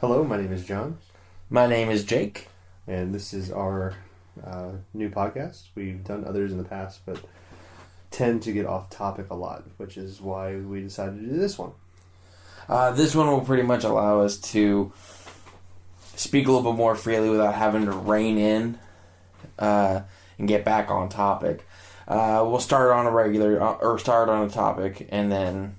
Hello, my name is John, My name is Jake. and this is our new podcast. We've done others in the past, but tend to get off topic a lot, which is why we decided to do this one. This one will pretty much allow us to speak a little bit more freely without having to rein in and get back on topic. We'll start on start on a topic, and then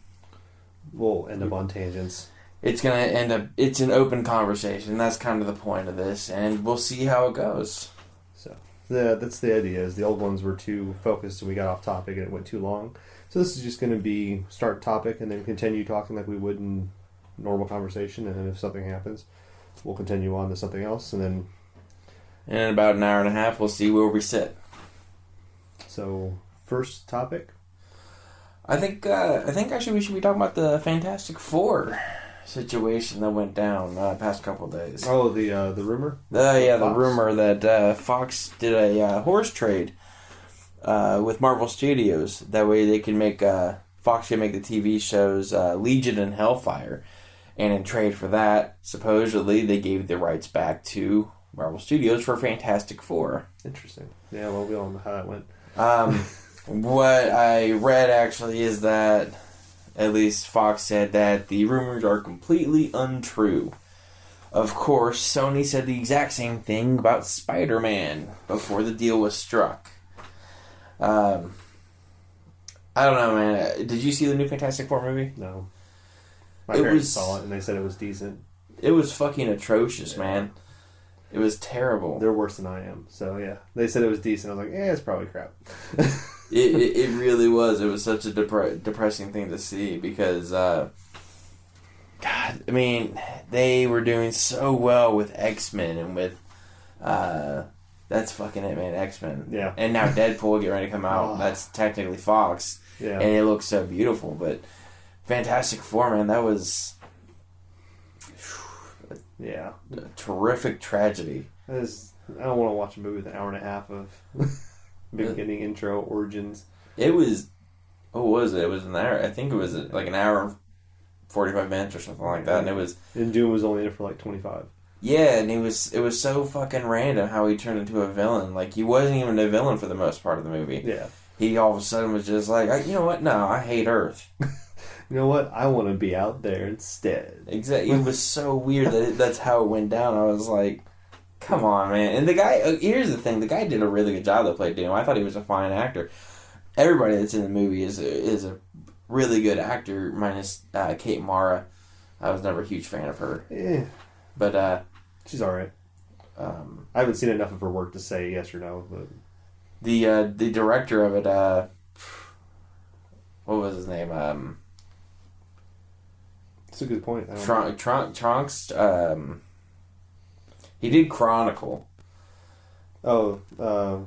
We'll end up on tangents. it's going to end up, it's an open conversation. That's kind of the point of this, and we'll see how it goes. So that's the idea. Is the old ones were too focused, and we got off topic, and it went too long. So this is just going to be start topic, and then continue talking like we would in normal conversation. And then if something happens, we'll continue on to something else, and then. And in about an hour and a half, we'll see where we sit. So first topic. I think we should be talking about the Fantastic Four situation that went down past couple of days. Oh, the rumor. The Fox? rumor that Fox did a horse trade with Marvel Studios. That way they can make Fox can make the TV shows Legion and Hellfire, and in trade for that, supposedly they gave the rights back to Marvel Studios for Fantastic Four. Interesting. Yeah, well, we all know how that went. What I read actually is that at least Fox said that the rumors are completely untrue. Of course, Sony said the exact same thing about Spider-Man before the deal was struck. I don't know, man. Did you see the new Fantastic Four movie? No. My parents saw it, and they said it was decent. It was fucking atrocious, man. It was terrible. They're worse than I am, so yeah. They said it was decent. I was like, it's probably crap. It really was. It was such a depressing thing to see because, God, I mean, they were doing so well with X-Men and with, that's fucking it, man, X-Men. Yeah. And now Deadpool getting ready to come out. That's technically Fox. Yeah. And it looks so beautiful, but Fantastic Four, man, that was Yeah. a terrific tragedy. I don't want to watch a movie with an hour and a half of beginning, intro, origins. It was, what was it? It was an hour. I think it was like an hour and 45 minutes or something like that. And it was. And Doom was only in it for like 25. Yeah, and it was so fucking random how he turned into a villain. Like, he wasn't even a villain for the most part of the movie. Yeah. He all of a sudden was just like, you know what? No, I hate Earth. You know what? I want to be out there instead. Exactly. It was so weird that's how it went down. I was like, come on, man. And the guy, here's the thing, the guy did a really good job that played Doom. I thought he was a fine actor. Everybody that's in the movie is a really good actor, minus Kate Mara. I was never a huge fan of her. Yeah. But, she's alright. I haven't seen enough of her work to say yes or no, but... The director of it, what was his name? That's a good point. Trunks, he did Chronicle. Hold on,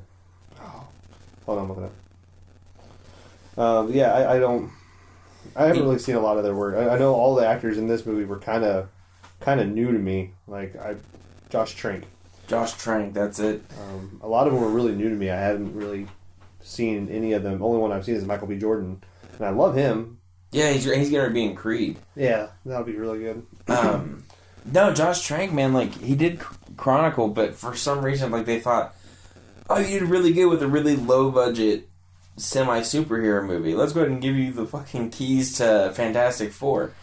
I'm looking up. Yeah, I haven't really seen a lot of their work. I know all the actors in this movie were kind of new to me. Like Josh Trank, that's it. a lot of them were really new to me. I hadn't really seen any of them. Only one I've seen is Michael B. Jordan, and I love him. Yeah, he's gonna be in Creed. Yeah, that'll be really good. No, Josh Trank, man, like, he did Chronicle, but for some reason, like, they thought, oh, you did really good with a really low-budget semi-superhero movie. Let's go ahead and give you the fucking keys to Fantastic Four.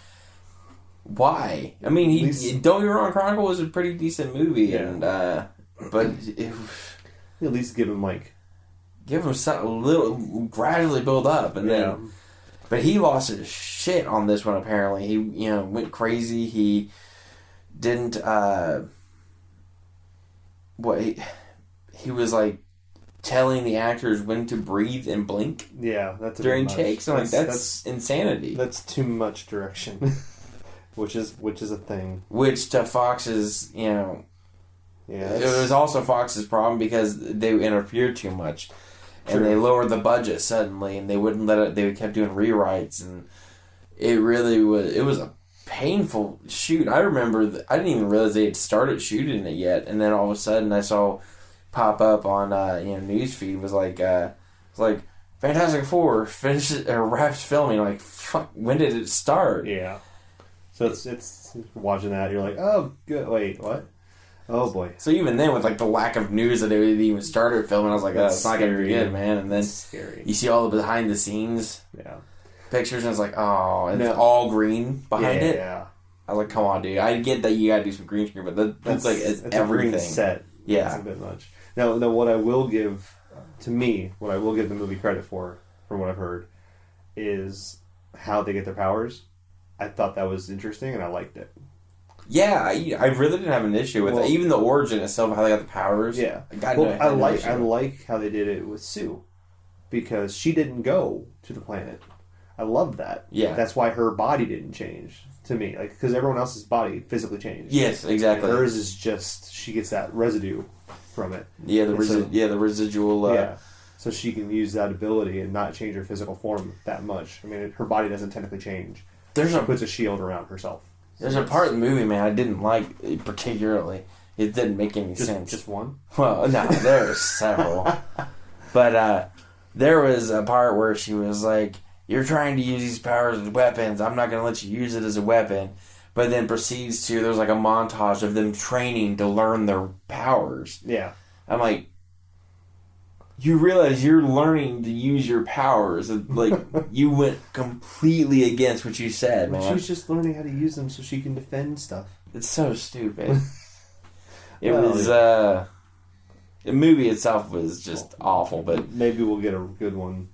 Why? I mean, don't get me wrong, Chronicle was a pretty decent movie, yeah. And but at least give him something a little, gradually build up, and then. But he lost his shit on this one, apparently. He, went crazy. He didn't, he was, like, telling the actors when to breathe and blink. Yeah, that's during takes. I'm like, that's insanity. That's too much direction. which is a thing. Which to Fox's, Yeah, it was also Fox's problem because they interfered too much. And they lowered the budget suddenly, and they wouldn't let it. They kept doing rewrites, and it was a painful shoot. I remember I didn't even realize they had started shooting it yet, and then all of a sudden I saw pop up on newsfeed was like Fantastic Four wraps filming. Like, fuck, when did it start? Yeah. So it's watching that, you're like, oh, good. Wait, what? Oh boy. So even then, with like the lack of news that it even started filming, I was like, oh, it's not gonna be good, man. And then you see all the behind the scenes pictures, and it's like, oh, it's all green behind it. Yeah. I was like, come on, dude. I get that you gotta do some green screen, but that's like it's everything. A green set. Yeah, that's a bit much. Now, what I will give the movie credit for, from what I've heard, is how they get their powers. I thought that was interesting, and I liked it. Yeah, I really didn't have an issue with it. Even the origin itself, how they got the powers. Yeah, I like how they did it with Sue, because she didn't go to the planet. I love that. Yeah, that's why her body didn't change to me, like, because everyone else's body physically changed. Yes, exactly. And hers is just she gets that residue from it. Yeah, the residual. Yeah. So she can use that ability and not change her physical form that much. I mean, her body doesn't technically change. She puts a shield around herself. There's a part of the movie, man, I didn't like particularly. It didn't make any sense. Just one? Well, no, there were several. But there was a part where she was like, you're trying to use these powers as weapons. I'm not going to let you use it as a weapon. But then proceeds to, there's like a montage of them training to learn their powers. Yeah. I'm like, you realize you're learning to use your powers. Like, you went completely against what you said, man. She was just learning how to use them so she can defend stuff. It's so stupid. The movie itself was just awful, but maybe we'll get a good one.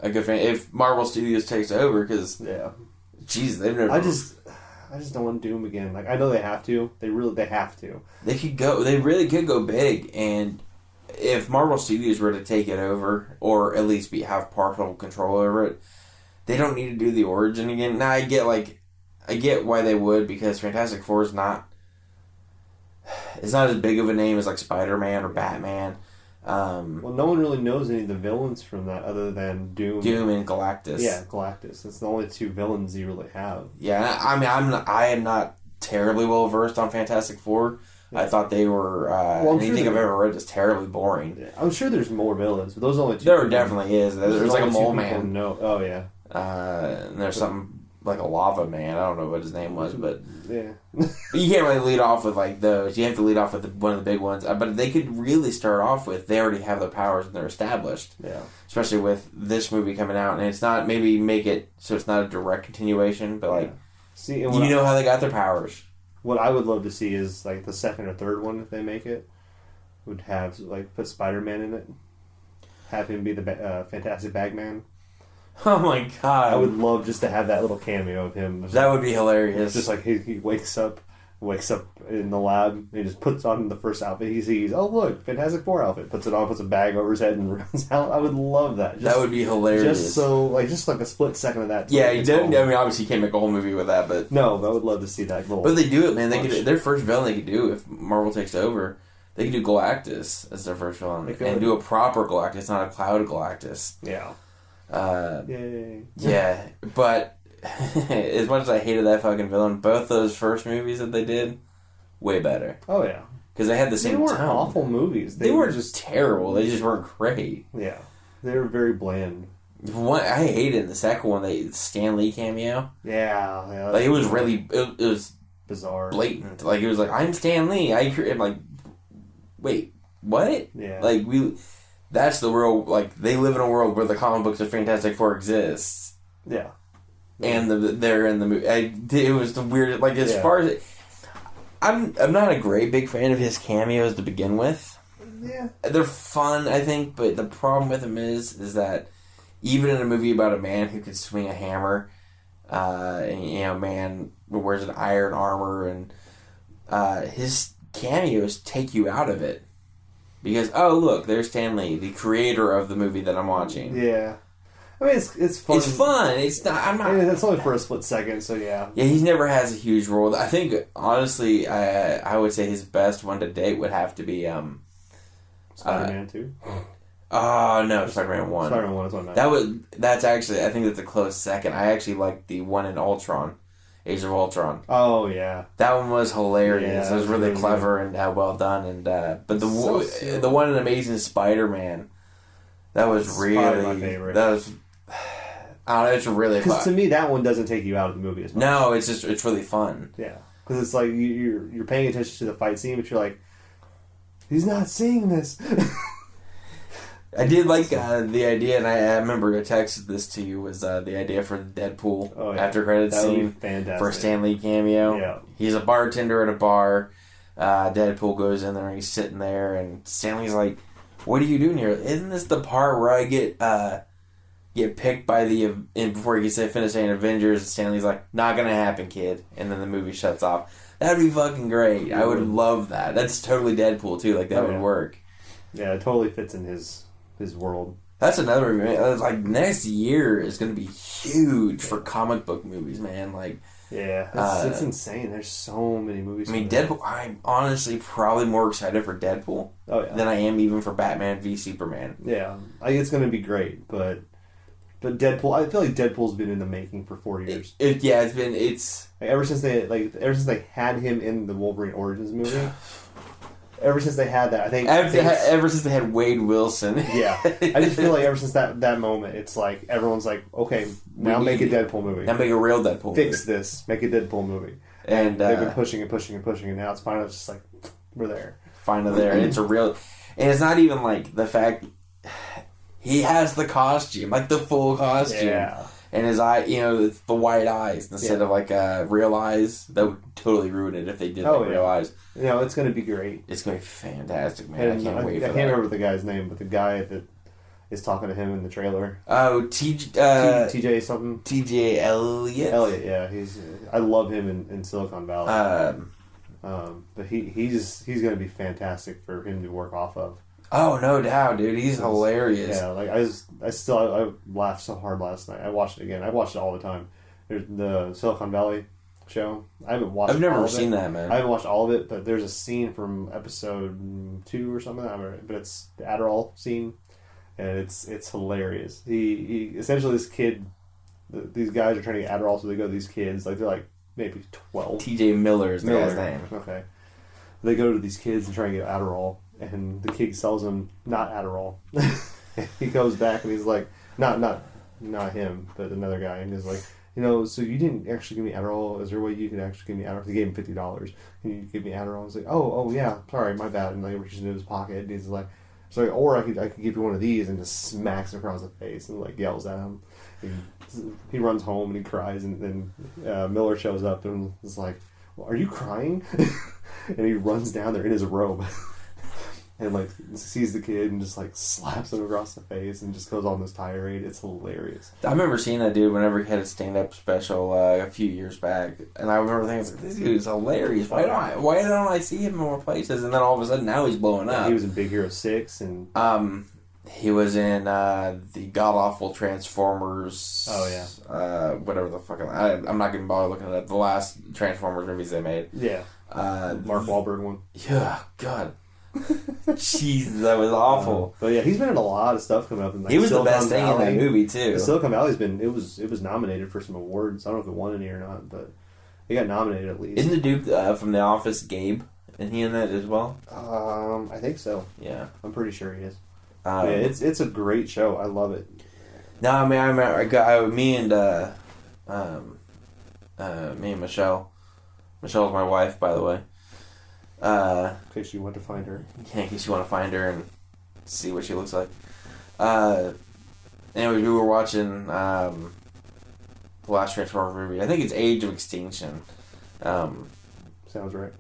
A good fan. If Marvel Studios takes over, because jeez, they've never. I just don't want Doom again. Like, I know they have to. They have to. They really could go big, and if Marvel Studios were to take it over, or at least have partial control over it, they don't need to do the origin again. Now I get why they would, because Fantastic Four is not. It's not as big of a name as like Spider-Man or Batman. Well, no one really knows any of the villains from that other than Doom and Galactus. Yeah, Galactus. That's the only two villains you really have. Yeah, I mean, I am not terribly well versed on Fantastic Four. Yeah. I thought they were anything I've ever read is terribly boring. Yeah, I'm sure there's more villains, but those are only two. There definitely is. There's like a mole man. No, oh yeah. And there's something like a lava man. I don't know what his name was, but yeah. But you can't really lead off with like those. You have to lead off with one of the big ones. But they could really start off with they already have their powers and they're established. Yeah. Especially with this movie coming out, and it's not maybe make it so it's not a direct continuation, but like see, know how they got their powers. What I would love to see is like the second or third one, if they make it, would have like put Spider-Man in it, have him be the Fantastic Bagman. Oh my god! I would love just to have that little cameo of him. That would be hilarious. Just like he wakes up in the lab, and he just puts on the first outfit he sees. Oh look, Fantastic Four outfit. Puts it on, puts a bag over his head, and runs out. I would love that. That would be hilarious. Just like a split second of that. Yeah, you didn't. I mean, obviously, you can't make a whole movie with that, but no, I would love to see that. But they do it, man. They could their first villain they could do if Marvel takes over. They could do Galactus as their first villain and do a proper Galactus, not a cloud Galactus. Yeah. Yay. Yeah, but as much as I hated that fucking villain, both those first movies that they did, way better. Oh yeah, because they had the same. They weren't awful movies. They weren't just terrible. They just weren't great. Yeah, they were very bland. I hated the second one. Stan Lee cameo. Yeah. Like it was really it was bizarre, blatant. Like it was like I'm Stan Lee. I'm like, wait, what? Yeah, like That's the world, like, they live in a world where the comic books of Fantastic Four exists. Yeah. And they're in the movie. It was the weird, like, as far as... I'm not a great big fan of his cameos to begin with. Yeah. They're fun, I think, but the problem with them is that even in a movie about a man who can swing a hammer, and, man who wears an iron armor, and his cameos take you out of it. Because, oh, look, there's Stan Lee, the creator of the movie that I'm watching. Yeah. I mean, it's fun. It's fun. It's not... I'm not... I mean, it's only for a split second, so yeah. Yeah, he never has a huge role. I think, honestly, I would say his best one to date would have to be... Spider-Man 2? Oh, no, Spider-Man 1. Spider-Man 1 is one night. That's actually... I think that's a close second. I actually like the one in Ultron. Age of Ultron. Oh, yeah. That one was hilarious. Yeah, it was really clever and well done. And but the one in Amazing Spider-Man, that was really my favorite. That was I don't know, it's really fun. Because to me, that one doesn't take you out of the movie as much. No, it's really fun. Yeah. Because it's like you're paying attention to the fight scene, but you're like, he's not seeing this. I did like the idea, and I remember I texted this to you, was the idea for the Deadpool after credits scene for a Stan Lee cameo. Yeah. He's a bartender at a bar. Deadpool goes in there and he's sitting there, and Stanley's like, "What are you doing here? Isn't this the part where I get picked by and before he can finish saying Avengers?" And Stanley's like, "Not gonna happen, kid." And then the movie shuts off. That'd be fucking great. I would love that. That's totally Deadpool too. Like that would work. Yeah, it totally fits in his world. That's another movie. Like next year is going to be huge for comic book movies, man. Like, yeah, it's insane. There's so many movies. I mean, Deadpool. I'm honestly probably more excited for Deadpool than I am even for Batman v Superman. Yeah, I think it's going to be great, but Deadpool. I feel like Deadpool's been in the making for 4 years. It's like, ever since they had him in the Wolverine Origins movie. Ever since they had that, I think... Ever since they had Wade Wilson. Yeah. I just feel like ever since that moment, it's like, everyone's like, okay, now make a Deadpool movie. Now make a real Deadpool movie. Fix this. Make a Deadpool movie. And they've been pushing and pushing and pushing, and now it's finally just like, we're there. Finally there. And it's a real... And it's not even like the fact... He has the costume, like the full costume. Yeah. And his eye, it's the white eyes instead of like real eyes. That would totally ruin it if they did real eyes. It's going to be great. It's going to be fantastic, man. I can't wait for that. I can't remember the guy's name, but the guy that is talking to him in the trailer. Oh, TJ something. TJ Elliott. Elliott, yeah. I love him in Silicon Valley. But he's going to be fantastic for him to work off of. Oh, no doubt, dude. He's hilarious. Yeah, like I laughed so hard last night. I watched it again. I watched it all the time. There's the Silicon Valley show. I've never seen that, man. I haven't watched all of it, but there's a scene from episode 2 or something. But it's the Adderall scene, and it's hilarious. He essentially, this kid, these guys are trying to get Adderall, so they go to these kids, like they're like maybe 12. TJ Miller is the guy's name. Okay. They go to these kids and try and get Adderall. And the kid sells him not Adderall. He goes back and he's like, not him, but another guy, and he's like, so you didn't actually give me Adderall. Is there a way you could actually give me Adderall? He gave him $50. Can you give me Adderall? I was like, oh yeah, sorry, my bad. And like reaches into his pocket, and he's like, sorry, or I could give you one of these, and just smacks him across the face and like yells at him. He runs home and he cries, and then Miller shows up and is like, well, are you crying? And he runs down there in his robe. And like sees the kid and just like slaps him across the face and just goes on this tirade. It's hilarious. I remember seeing that dude whenever he had a stand-up special a few years back, and I remember thinking, "This dude is hilarious. Why don't I see him in more places?" And then all of a sudden, now he's blowing up. He was in Big Hero 6, and he was in the god awful Transformers. Oh yeah. Whatever the fuck. I'm not gonna bother looking at it. The last Transformers movies they made. Yeah. Mark Wahlberg one. Yeah. God. Jeez, that was awful. But yeah, he's been in a lot of stuff coming up. In, like, he was Silicon the best thing Valley. in that movie too. Silicon Valley's been it was nominated for some awards. I don't know if it won any or not, but he got nominated at least. Isn't the dude from The Office Gabe? Isn't he in that as well? I think so. Yeah, I'm pretty sure he is. Yeah, it's a great show. I love it. No, I mean I remember me and Michelle. Michelle's my wife, by the way. In case you want to find her. Yeah, in case you want to find her and see what she looks like. Anyways, we were watching the last Transformers movie. I think it's Age of Extinction. Sounds right.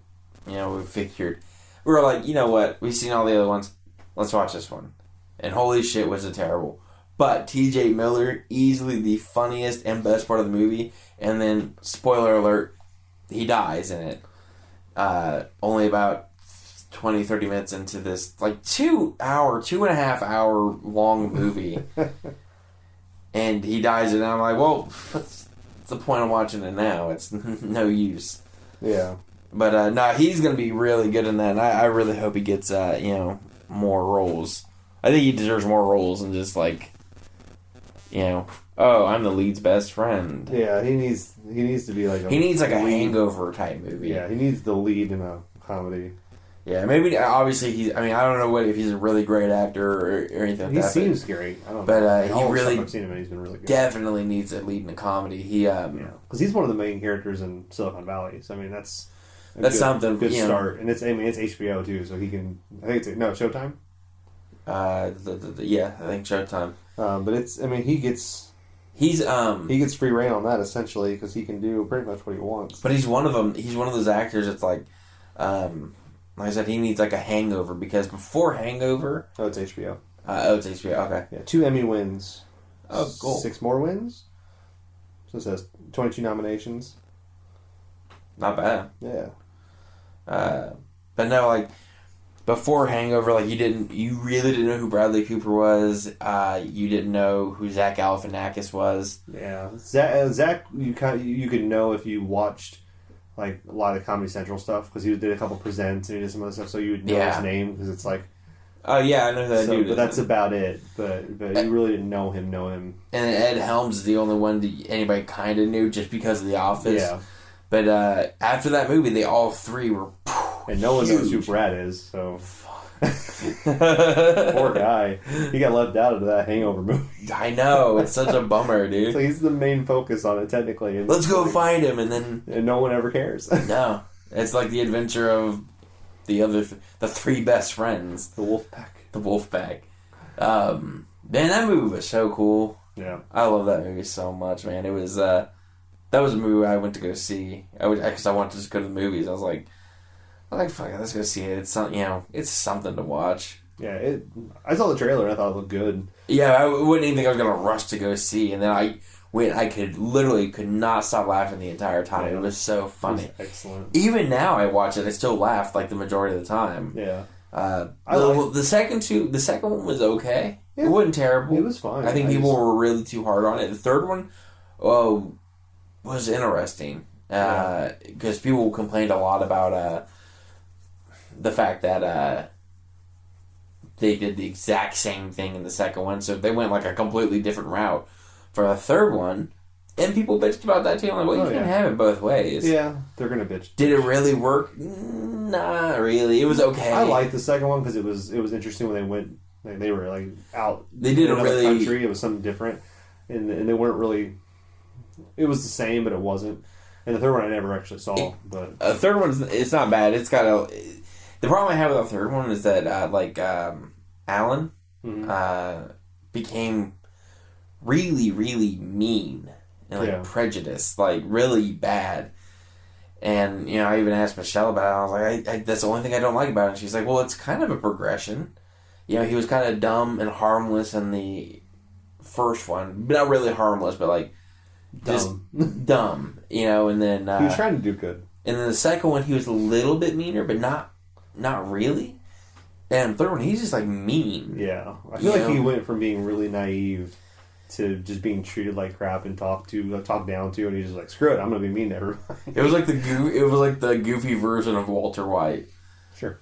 We figured. We were like, you know what? We've seen all the other ones. Let's watch this one. And holy shit, was it terrible. But T.J. Miller, easily the funniest and best part of the movie. And then, spoiler alert, he dies in it. Only about 20-30 minutes into this like 2.5 hour long movie. And he dies and I'm like, well, what's the point of watching it now? It's no use. Yeah. But no, he's going to be really good in that, and I really hope he gets more roles. I think he deserves more roles than just like, oh, I'm the lead's best friend. Yeah, he needs to be like he needs like a Hangover type movie. Yeah, he needs the lead in a comedy. Yeah, maybe, obviously, I don't know if he's a really great actor or anything like that. He seems great. I don't know. But he all really, I've seen him in, he's been really good. Definitely needs a lead in a comedy. Because he's one of the main characters in Silicon Valley. So, I mean, that's something. Good start. And it's HBO, too, so he can, I think it's, no, Showtime? Yeah, I think Showtime. But it's, I mean, he gets free reign on that, essentially, because he can do pretty much what he wants. But he's one of them. He's one of those actors that's like I said, he needs like a hangover, because before Hangover... Oh, it's HBO. It's HBO, okay. Yeah, 2 Emmy wins. Oh, cool. 6 more wins? So it says 22 nominations. Not bad. Yeah. But no, like, before Hangover, like, you really didn't know who Bradley Cooper was. You didn't know who Zach Galifianakis was. Yeah. Zach, you could know if you watched... like a lot of Comedy Central stuff, because he did a couple presents and he did some other stuff, so you would know his name, because it's like... Oh yeah, I know that dude. But that's about it. But you really didn't know him. And Ed Helms is the only one that anybody kind of knew, just because of The Office. Yeah. But after that movie, they all three were and no one knows who Brad is, so... Poor guy. He got left out of that Hangover movie. I know. It's such a bummer, dude. So he's the main focus on it, technically. And let's go find him, and then... And no one ever cares. No. It's like the adventure of the 3 best friends. The Wolfpack. The Wolfpack. Man, that movie was so cool. Yeah. I love that movie so much, man. It was... that was a movie I went to go see. Because I wanted to just go to the movies. I was like, fuck it, let's go see it. It's it's something to watch. Yeah, I saw the trailer and I thought it looked good. Yeah, I wouldn't even think I was gonna rush to go see, and then I could not stop laughing the entire time. Yeah. It was so funny. It was excellent. Even now I watch it, I still laugh like the majority of the time. Yeah. The second one was okay. Yeah. It wasn't terrible. It was fine. I think people were really too hard on it. The third one was interesting. Because people complained a lot about the fact that they did the exact same thing in the second one, so they went like a completely different route for the third one, and people bitched about that too. I'm like, well, you can't have it both ways. Yeah, they're gonna bitch. Did it really work? Not really. It was okay. I liked the second one because it was interesting when they went. Like, they were like out. They did in a another really country. It was something different, and they weren't really. It was the same, but it wasn't. And the third one I never actually saw. But the third one, it's not bad. It's got a. The problem I have with the third one is that Alan became really, really mean and prejudiced, like really bad. And I even asked Michelle about it. I was like, that's the only thing I don't like about it. And she's like, well, it's kind of a progression. He was kind of dumb and harmless in the first one, not really harmless, but like just dumb. And then he was trying to do good. And then the second one, he was a little bit meaner, but not really. And the third one, he's just like mean. Yeah, I feel like he went from being really naive to just being treated like crap and talked down to, and he's just like, screw it, I'm gonna be mean to everybody. It was like the goofy version of Walter White. Sure,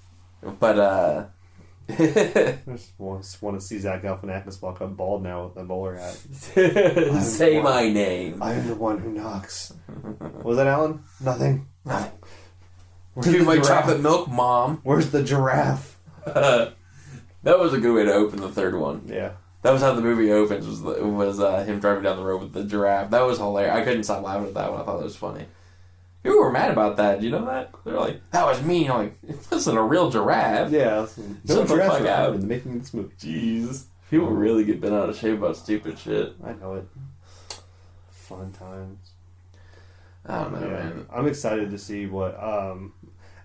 but I just want to see Zach Galifianakis walk up bald now with a bowler hat. Say my name. I am the one who knocks. Was that Alan? Nothing. Give me my chocolate milk, Mom. Where's the giraffe? That was a good way to open the third one. Yeah. That was how the movie opens, was him driving down the road with the giraffe. That was hilarious. I couldn't stop laughing at that one. I thought that was funny. People were mad about that. Do you know that? They're like, that was mean. I'm like, it wasn't a real giraffe. Yeah. No giraffes are out in the making of this movie. Jeez. People really get bent out of shape about stupid shit. I know it. Fun times. I don't know, man. I'm excited to see what...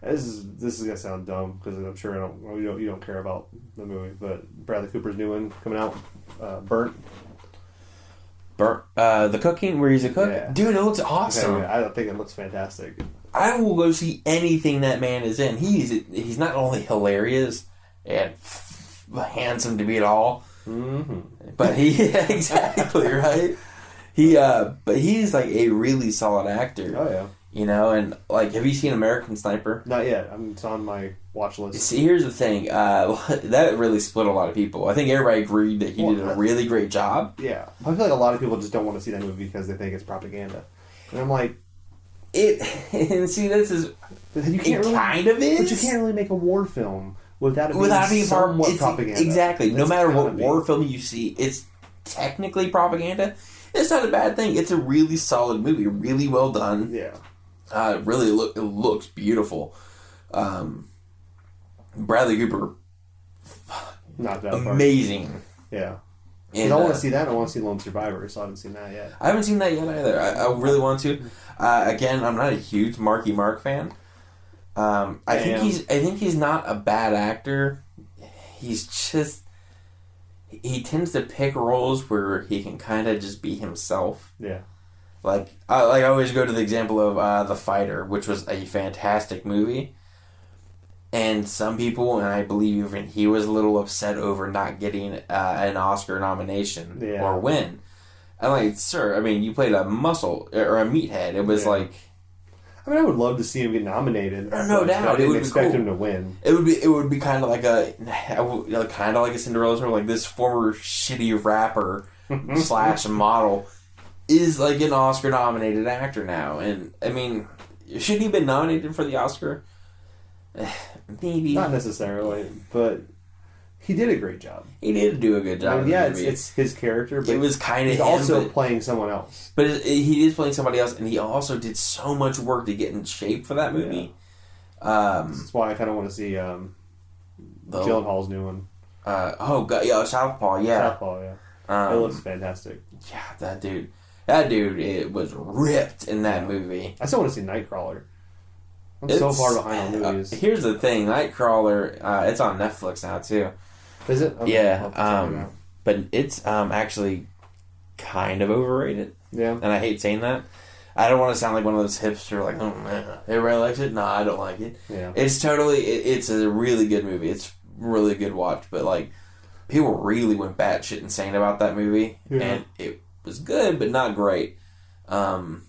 This is gonna sound dumb because I'm sure you don't care about the movie, but Bradley Cooper's new one coming out, Burnt. The cooking where he's a cook, dude. It looks awesome. Okay, I think it looks fantastic. I will go see anything that man is in. He's not only hilarious and handsome to be at all, but exactly right. But he's like a really solid actor. Oh yeah. And like, have you seen American Sniper? Not yet. It's on my watch list. See, here's the thing. That really split a lot of people. I think everybody agreed that he did a really great job. Yeah. I feel like a lot of people just don't want to see that movie because they think it's propaganda. And I'm like... And see, this is... But you It can't really, kind of is. But you can't really make a war film without it without being being somewhat it's, propaganda. Exactly. No That's matter what gotta be. war film you see, it's technically propaganda. It's not a bad thing. It's a really solid movie, really well done. Yeah. Really, it looks beautiful. Bradley Cooper, Not that part. amazing. Yeah. And I want to see that. I want to see Lone Survivor, so I haven't seen that yet. I haven't seen that yet either. I really want to. Again, I'm not a huge Marky Mark fan. I think he's not a bad actor. He's just he tends to pick roles where he can kind of just be himself. Yeah. Like I always go to the example of The Fighter, which was a fantastic movie. And some people, and I believe even he was a little upset over not getting an Oscar nomination or win. I'm like, sir, I mean, you played a muscle or a meathead. It was like, I mean, I would love to see him get nominated. No doubt, I didn't it would expect be cool. him to win. It would be kind of like kind of like a Cinderella story. Like this former shitty rapper / model is like an Oscar nominated actor now, and I mean, should he have been nominated for the Oscar? Maybe Not necessarily, but he did a great job. He did do a good job. I mean, it's his character, but it was kind of he's also playing someone else. But he is playing somebody else, and he also did so much work to get in shape for that movie. Yeah. That's why I kind of want to see Gyllenhaal's new one. Southpaw, yeah. Southpaw, yeah. It looks fantastic. Yeah, that dude, it was ripped in that movie. I still want to see Nightcrawler. I'm so far behind on movies. Here's the thing, Nightcrawler, it's on Netflix now too. Is it? Okay, yeah, but it's actually kind of overrated. Yeah. And I hate saying that. I don't want to sound like one of those hipster, like, oh man, everybody likes it? No, I don't like it. Yeah. It's it's a really good movie. It's really good watch, but like, people really went batshit insane about that movie, and it was good, but not great. Yeah,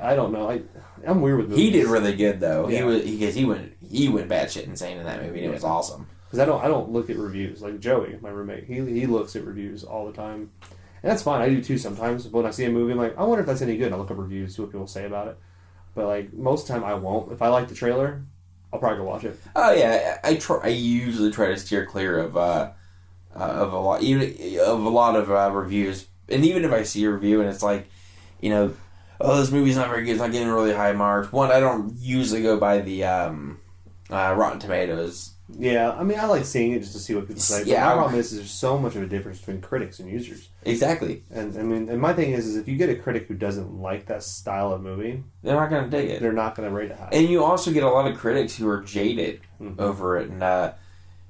I don't know. I'm weird with movies. He did really good though. Yeah. He went batshit insane in that movie. And it was awesome. Because I don't look at reviews like Joey, my roommate. He looks at reviews all the time, and that's fine. I do too sometimes. But when I see a movie, I'm like, I wonder if that's any good. And I look up reviews, see what people say about it. But like most of the time, I won't. If I like the trailer, I'll probably go watch it. Oh yeah, I usually try to steer clear of a lot of reviews, and even if I see a review and it's like, oh, this movie's not very good, it's not getting really high marks. One, I don't usually go by the Rotten Tomatoes. Yeah, I mean, I like seeing it just to see what people say. But my problem is there's so much of a difference between critics and users. Exactly. And I mean, and my thing is if you get a critic who doesn't like that style of movie, they're not going to dig it. They're not going to rate it high. And you also get a lot of critics who are jaded over it, and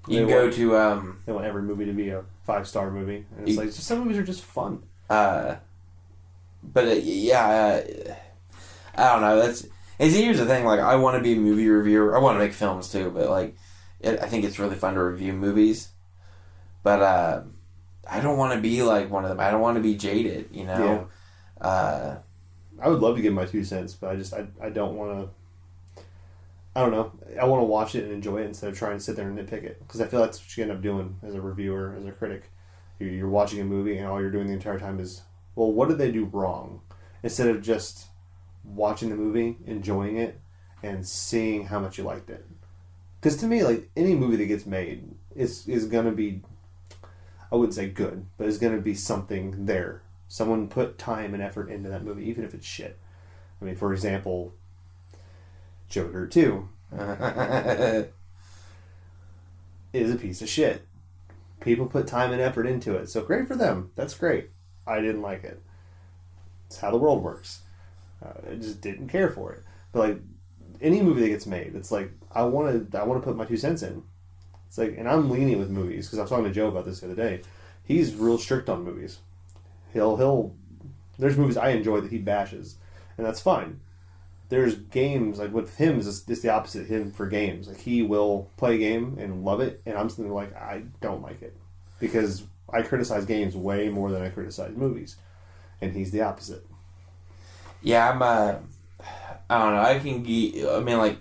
you can go to they want every movie to be a 5-star movie, and it's like some movies are just fun. But I don't know. Here's the thing. Like, I want to be a movie reviewer. I want to make films too, but like, I think it's really fun to review movies. But I don't want to be like one of them. I don't want to be jaded. Yeah. I would love to give my 2 cents, but I don't want to. I don't know. I want to watch it and enjoy it instead of trying to sit there and nitpick it, because I feel that's what you end up doing as a reviewer, as a critic. You're watching a movie and all you're doing the entire time is, well, what did they do wrong? Instead of just watching the movie, enjoying it, and seeing how much you liked it. Because to me, like, any movie that gets made is going to be, I wouldn't say good, but it's going to be something there. Someone put time and effort into that movie, even if it's shit. I mean, for example, Joker 2 is a piece of shit. People put time and effort into it, so great for them. That's great. I didn't like it. It's how the world works. I just didn't care for it. But like any movie that gets made, it's like I want to put my 2 cents in. It's like, and I'm lenient with movies because I was talking to Joe about this the other day. He's real strict on movies. There's movies I enjoy that he bashes, and that's fine. There's games like with him it's the opposite. Him for games, like he will play a game and love it, and I'm something like I don't like it because I criticize games way more than I criticize movies, and he's the opposite. Yeah, I don't know. I mean, like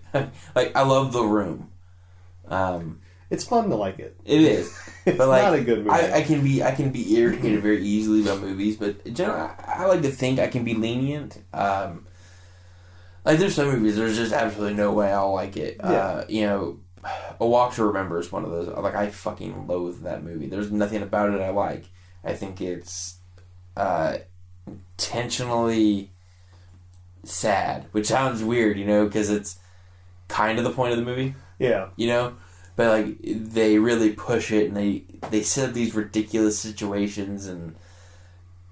I love The Room. It's fun to like it. It is, it's but like, not a good movie. I can be irritated very easily about movies, but generally, I like to think I can be lenient. Like, there's some movies, there's just absolutely no way I'll like it. Yeah. A Walk to Remember is one of those. Like, I fucking loathe that movie. There's nothing about it I like. I think it's intentionally sad, which sounds weird, because it's kind of the point of the movie. Yeah. But, like, they really push it, and they set up these ridiculous situations, and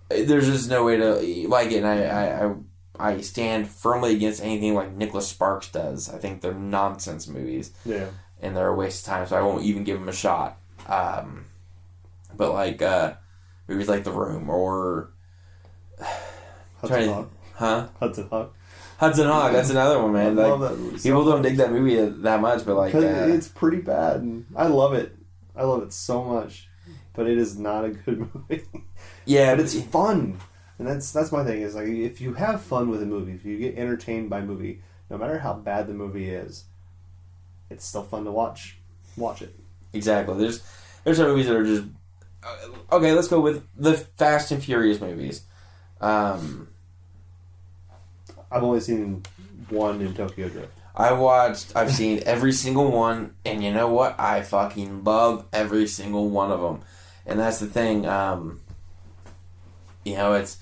there's just no way to like it, and I stand firmly against anything like Nicholas Sparks does. I think they're nonsense movies. Yeah. And they're a waste of time, so I won't even give them a shot. But, like, movies like The Room, or... Hudson Hawk. Huh? Hudson Hawk. Hudson Hawk, that's another one, man. I love that movie. People don't dig that movie that much, but, like... it's pretty bad, and I love it. I love it so much. But it is not a good movie. Yeah, but it's fun. And that's my thing, is like, if you have fun with a movie, if you get entertained by a movie, no matter how bad the movie is, it's still fun to watch it. Exactly. There's some movies that are just... Okay, let's go with the Fast and Furious movies. I've only seen one in Tokyo Drift. I've seen every single one, and you know what? I fucking love every single one of them. And that's the thing, it's...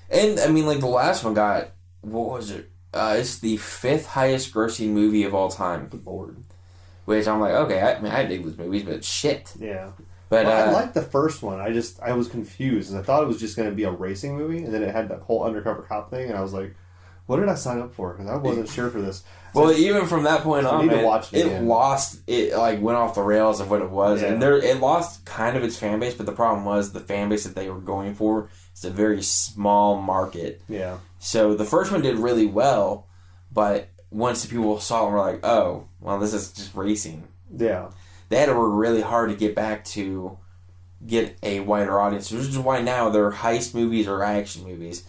And, I mean, like, the last one got... What was it? It's the 5th highest grossing movie of all time. The board. Which I'm like, okay, I dig those movies, but shit. Yeah. But I liked the first one. I was confused. I thought it was just going to be a racing movie, and then it had that whole undercover cop thing, and I was like, what did I sign up for? Because I wasn't sure for this. Well, even from that point on, man, it like went off the rails of what it was, and it lost kind of its fan base. But the problem was the fan base that they were going for is a very small market. Yeah. So the first one did really well, but once the people saw it, were like, "Oh, well, this is just racing." Yeah. They had to work really hard to get a wider audience, which is why now they're heist movies or action movies,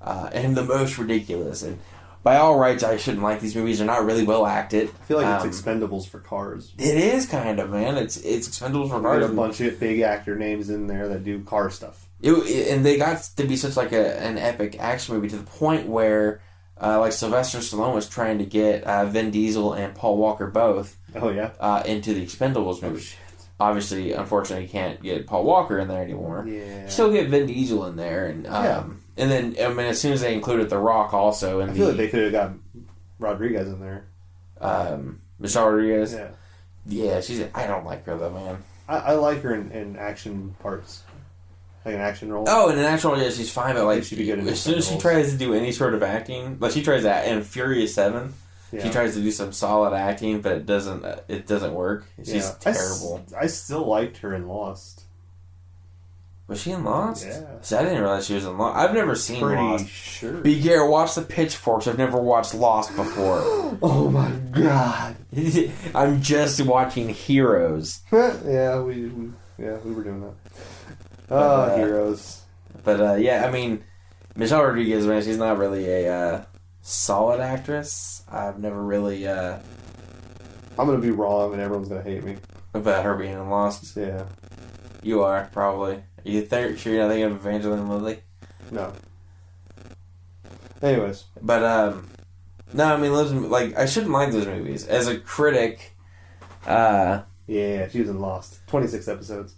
and the most ridiculous. And by all rights, I shouldn't like these movies. They're not really well acted. I feel like it's Expendables for cars. It is kind of, man. It's Expendables for cars. There's a bunch of big actor names in there that do car stuff. And they got to be such like an epic action movie to the point where, like, Sylvester Stallone was trying to get Vin Diesel and Paul Walker both. Oh yeah. Into the Expendables movie. Oh, shit. Obviously, unfortunately, you can't get Paul Walker in there anymore. Yeah. Still get Vin Diesel in there, and and then, I mean, as soon as they included The Rock also in I feel like they could have got Rodriguez in there. Michelle Rodriguez. Yeah. Yeah, I don't like her though, man. I like her in action parts. Like an action role. Oh, in an action role, yeah, she's fine, but like, she'd be good in as soon as she tries to do any sort of acting, like she tries that in Furious 7, she tries to do some solid acting, but it doesn't work. She's terrible. I still liked her in Lost. Was she in Lost? Yeah. See, I didn't realize she was in Lost. I've never seen Lost. Pretty sure. Be careful, watch the pitchforks. I've never watched Lost before. Oh my god. I'm just watching Heroes. Yeah, we were doing that. Heroes. But yeah, I mean, Michelle Rodriguez, man, she's not really a solid actress. I've never really I'm gonna be wrong and everyone's gonna hate me about her being in Lost. Yeah. You are, probably. Are you sure you're not thinking of Evangeline Lilly? No. Anyways. But, no, I mean, I shouldn't like those movies. As a critic, yeah, she was in Lost. 26 episodes.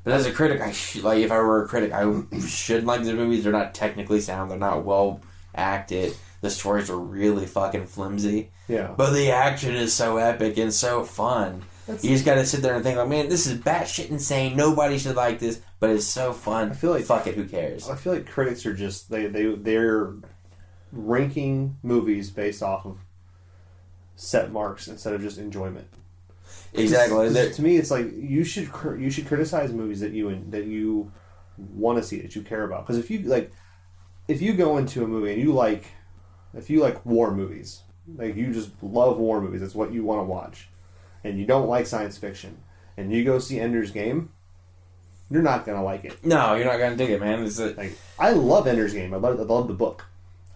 But as a critic, if I were a critic, I shouldn't like those movies. They're not technically sound. They're not well acted. The stories are really fucking flimsy. Yeah. But the action is so epic and so fun. You just gotta sit there and think, like, man, this is batshit insane. Nobody should like this, but it's so fun. I feel like, fuck it, who cares? I feel like critics are just they're ranking movies based off of set marks instead of just enjoyment. Exactly. To me, it's like you should criticize movies that you want to see, that you care about. Because if you go into a movie and if you like war movies, like you just love war movies, that's what you want to watch, and you don't like science fiction, and you go see Ender's Game, you're not gonna like it. No, you're not gonna dig it, man. I love Ender's Game. I love the book.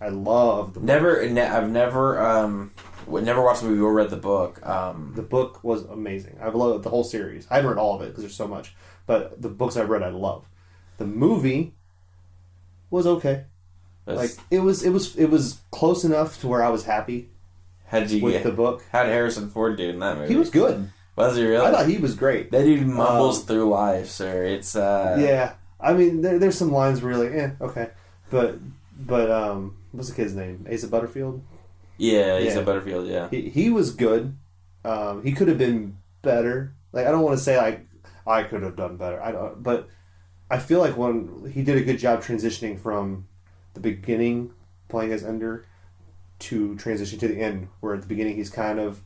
I love the book. I've never watched the movie or read the book. The book was amazing. I've loved the whole series. I haven't read all of it because there's so much, but the books I've read I love. The movie was okay. Like it was close enough to where I was happy. How'd you with get the book? How'd Harrison Ford do in that movie? He was good. Was he really? I thought he was great. That dude mumbles through life, sir. It's yeah. I mean, there's some lines where you're like, okay, but what's the kid's name? Asa Butterfield. Yeah, Asa Butterfield. Yeah, he was good. He could have been better. Like I don't want to say like I could have done better. I don't, but I feel like when he did a good job transitioning from the beginning playing as Ender to transition to the end, where at the beginning he's kind of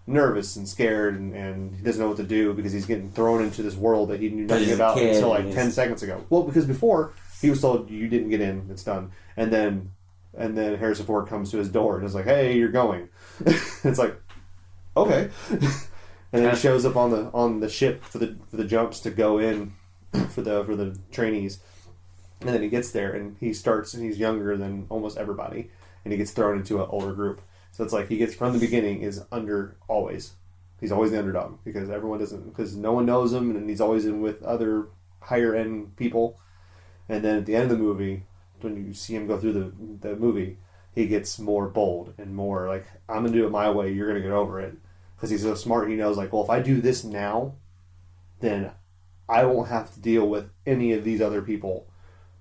nervous and scared and he doesn't know what to do because he's getting thrown into this world that he knew nothing about until like 10 seconds ago. Well, because before he was told you didn't get in, it's done. And then Harrison Ford comes to his door and is like, "Hey, you're going." It's like, okay. And then he shows up on the ship for the jumps to go in for the trainees. And then he gets there and he's younger than almost everybody. And he gets thrown into an older group. So it's like he gets from the beginning is under always. He's always the underdog because because no one knows him and he's always in with other higher end people. And then at the end of the movie, when you see him go through the movie, he gets more bold and more like, I'm going to do it my way, you're going to get over it. Because he's so smart, he knows like, well, if I do this now, then I won't have to deal with any of these other people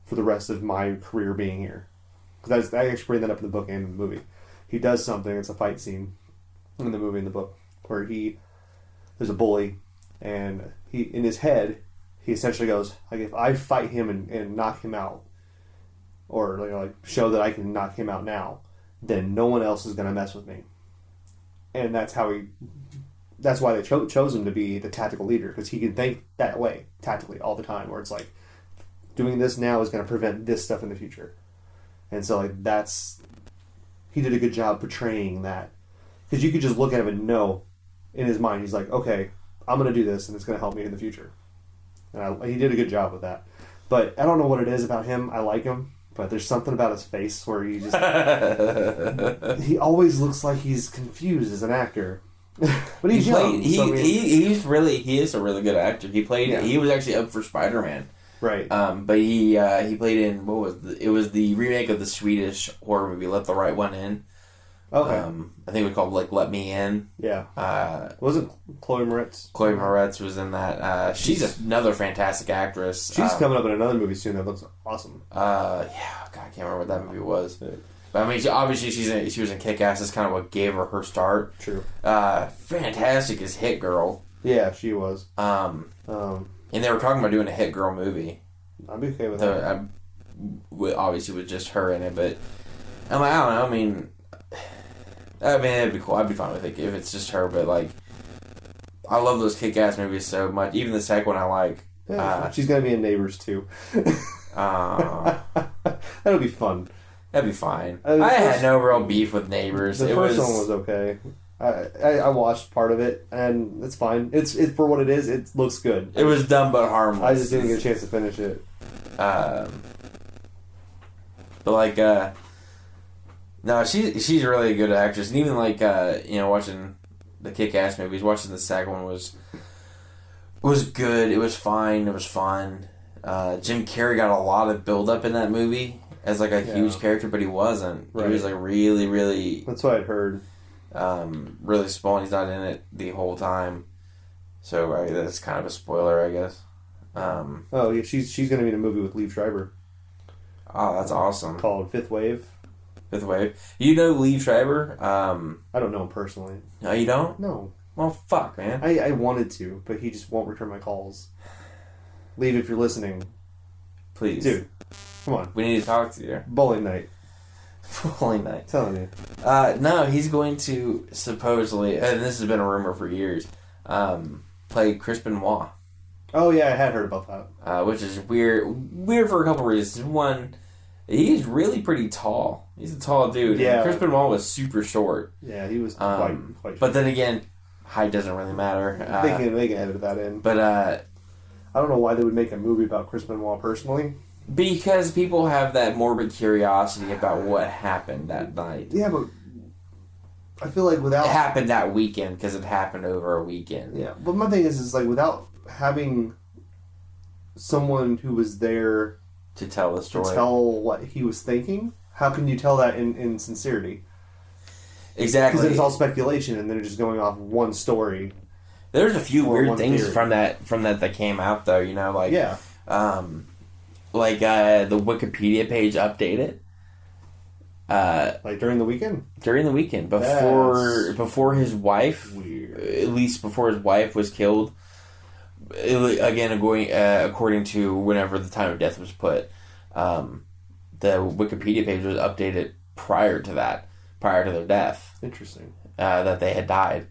for the rest of my career being here. Because I actually bring that up in the book and in the movie. He does something. It's a fight scene in the movie and the book where there's a bully, and he in his head he essentially goes like, if I fight him and knock him out, or like show that I can knock him out now, then no one else is gonna mess with me. And that's why they chose him to be the tactical leader, because he can think that way tactically all the time. Where it's like, doing this now is going to prevent this stuff in the future. And so like he did a good job portraying that, because you could just look at him and know in his mind he's like, okay, I'm going to do this and it's going to help me in the future. And he did a good job with that. But I don't know what it is about him. I like him, but there's something about his face where he just he always looks like he's confused as an actor. But he's young. He is a really good actor. He was actually up for Spider-Man. Right. But he played in it was the remake of the Swedish horror movie Let the Right One In. Okay. I think it was called like Let Me In. Yeah. Wasn't Chloe Moretz? Chloe Moretz was in that. She's another fantastic actress. She's coming up in another movie soon that looks awesome. Yeah, God, I can't remember what that movie was. But I mean, obviously she was in Kick-Ass. That's kind of what gave her start. True. Fantastic as Hit Girl. Yeah, she was. And they were talking about doing a Hit Girl movie. I'd be okay with that. Obviously with just her in it, but I'm like, I don't know. I mean, it'd be cool. I'd be fine with it if it's just her. But like, I love those Kick-Ass movies so much. Even the second one I like. Yeah, she's gonna be in Neighbors too. That'll be fun. That'd be fine. I had no real beef with Neighbors. The first one was okay. I watched part of it and it's fine. It's for what it is. It looks good. It was dumb but harmless. I just didn't get a chance to finish it. But like, no, she's a really good actress, and even like watching the Kick-Ass movies, watching the second one was good. It was fine. It was fun. Jim Carrey got a lot of build up in that movie as like a huge character, but he wasn't. Right. He was like really, really. That's what I'd heard. Really small. And he's not in it the whole time, so that's kind of a spoiler, I guess. Oh yeah, she's going to be in a movie with Liev Schreiber. Oh, that's awesome. Called Fifth Wave. Fifth Wave. You know Liev Schreiber? I don't know him personally. No, you don't? No. Well, fuck, man. I wanted to, but he just won't return my calls. Liev, if you're listening, please, dude, come on. We need to talk to you. Bowling night. Bowling night. Telling you. No, he's going to supposedly, and this has been a rumor for years, play Chris Benoit. Oh yeah, I had heard about that. Which is weird. Weird for a couple reasons. One, he's really pretty tall. He's a tall dude. Yeah. And Chris Benoit was super short. Yeah, he was quite short. But then again, height doesn't really matter. They can edit that in. But I don't know why they would make a movie about Chris Benoit personally. Because people have that morbid curiosity about what happened that night. Yeah, but I feel like without... It happened that weekend because it happened over a weekend. Yeah, but my thing is like without having someone who was there to tell the story, to tell what he was thinking, how can you tell that in sincerity? Exactly. Because it's all speculation, and they're just going off one story. There's a few weird things theory. from that came out though. You know, like yeah, the Wikipedia page updated. Like during the weekend. During the weekend, before his wife, weird. At least before his wife was killed. Again, according to whenever the time of death was put, the Wikipedia page was updated prior to their death. Interesting. That they had died.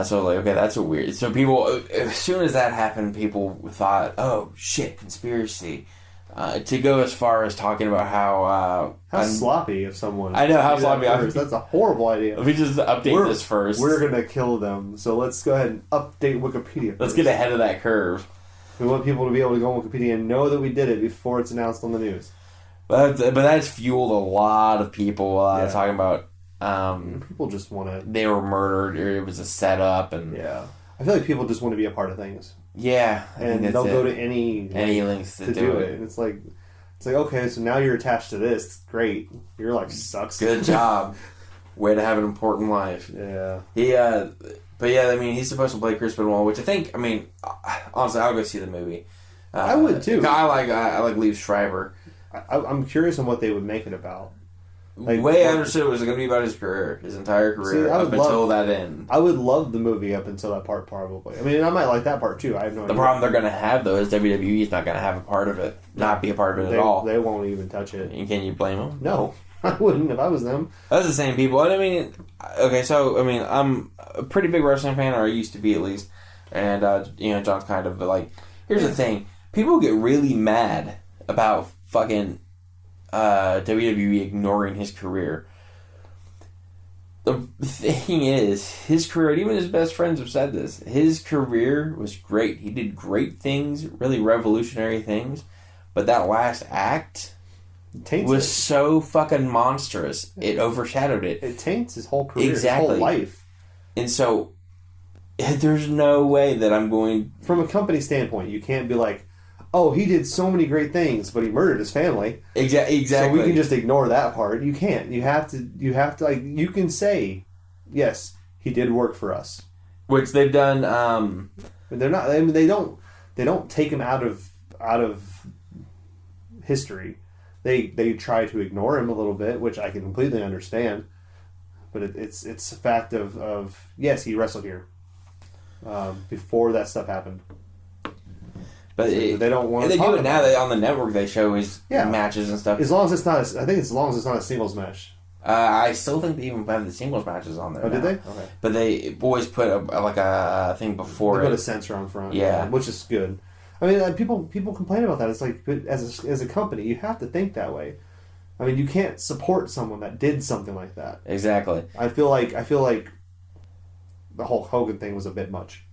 So like, okay, that's a weird. So people, as soon as that happened, people thought, "Oh shit, conspiracy." To go as far as talking about how sloppy of someone. I know how sloppy. That's a horrible idea. Let me just update this first. We're gonna kill them, so let's go ahead and update Wikipedia. Let's get ahead of that curve. We want people to be able to go on Wikipedia and know that we did it before it's announced on the news. But that's fueled a lot of people talking about. People just want to. They were murdered, or it was a setup, and I feel like people just want to be a part of things. Yeah, and they'll go to any lengths to do it. And it's like okay, so now you're attached to this. Great, your life sucks. Good job. Way to have an important life. Yeah. But yeah, I mean, he's supposed to play Chris Benoit, which I think. I mean, honestly, I'll go see the movie. I would too. I like Liev Schreiber. I'm curious on what they would make it about. Like, the way I understood it was going to be about his career, his entire career, until that end. I would love the movie up until that part, probably. I mean, I might like that part too. I have no idea. The problem they're going to have, though, is WWE is not going to have a part of it. Not be a part of it at all. They won't even touch it. And can you blame them? No, I wouldn't if I was them. That's the same people. I mean, okay, so, I mean, I'm a pretty big wrestling fan, or I used to be at least. And, John's kind of, but, like, here's the thing. People get really mad about fucking WWE ignoring his career. The thing is, his career, and even his best friends have said this, his career was great. He did great things, really revolutionary things, but that last act was so fucking monstrous, it overshadowed it. It taints his whole career, his whole life. And so, there's no way that I'm going... From a company standpoint, you can't be like, oh, he did so many great things, but he murdered his family. Exactly. So we can just ignore that part. You can't. You have to, like, you can say, yes, he did work for us. Which they've done, They're not, I mean, they don't take him out of history. They try to ignore him a little bit, which I can completely understand. But it's a fact of yes, he wrestled here before that stuff happened. But they don't want. They do it now. On the network, they show his matches and stuff. As long as it's not, as long as it's not a singles match. I still think they even have the singles matches on there. Oh, did they? Okay. But they always put a thing before. They put a censor on front. Yeah, which is good. I mean, people complain about that. It's like, but as a company, you have to think that way. I mean, you can't support someone that did something like that. Exactly. I feel like the Hulk Hogan thing was a bit much.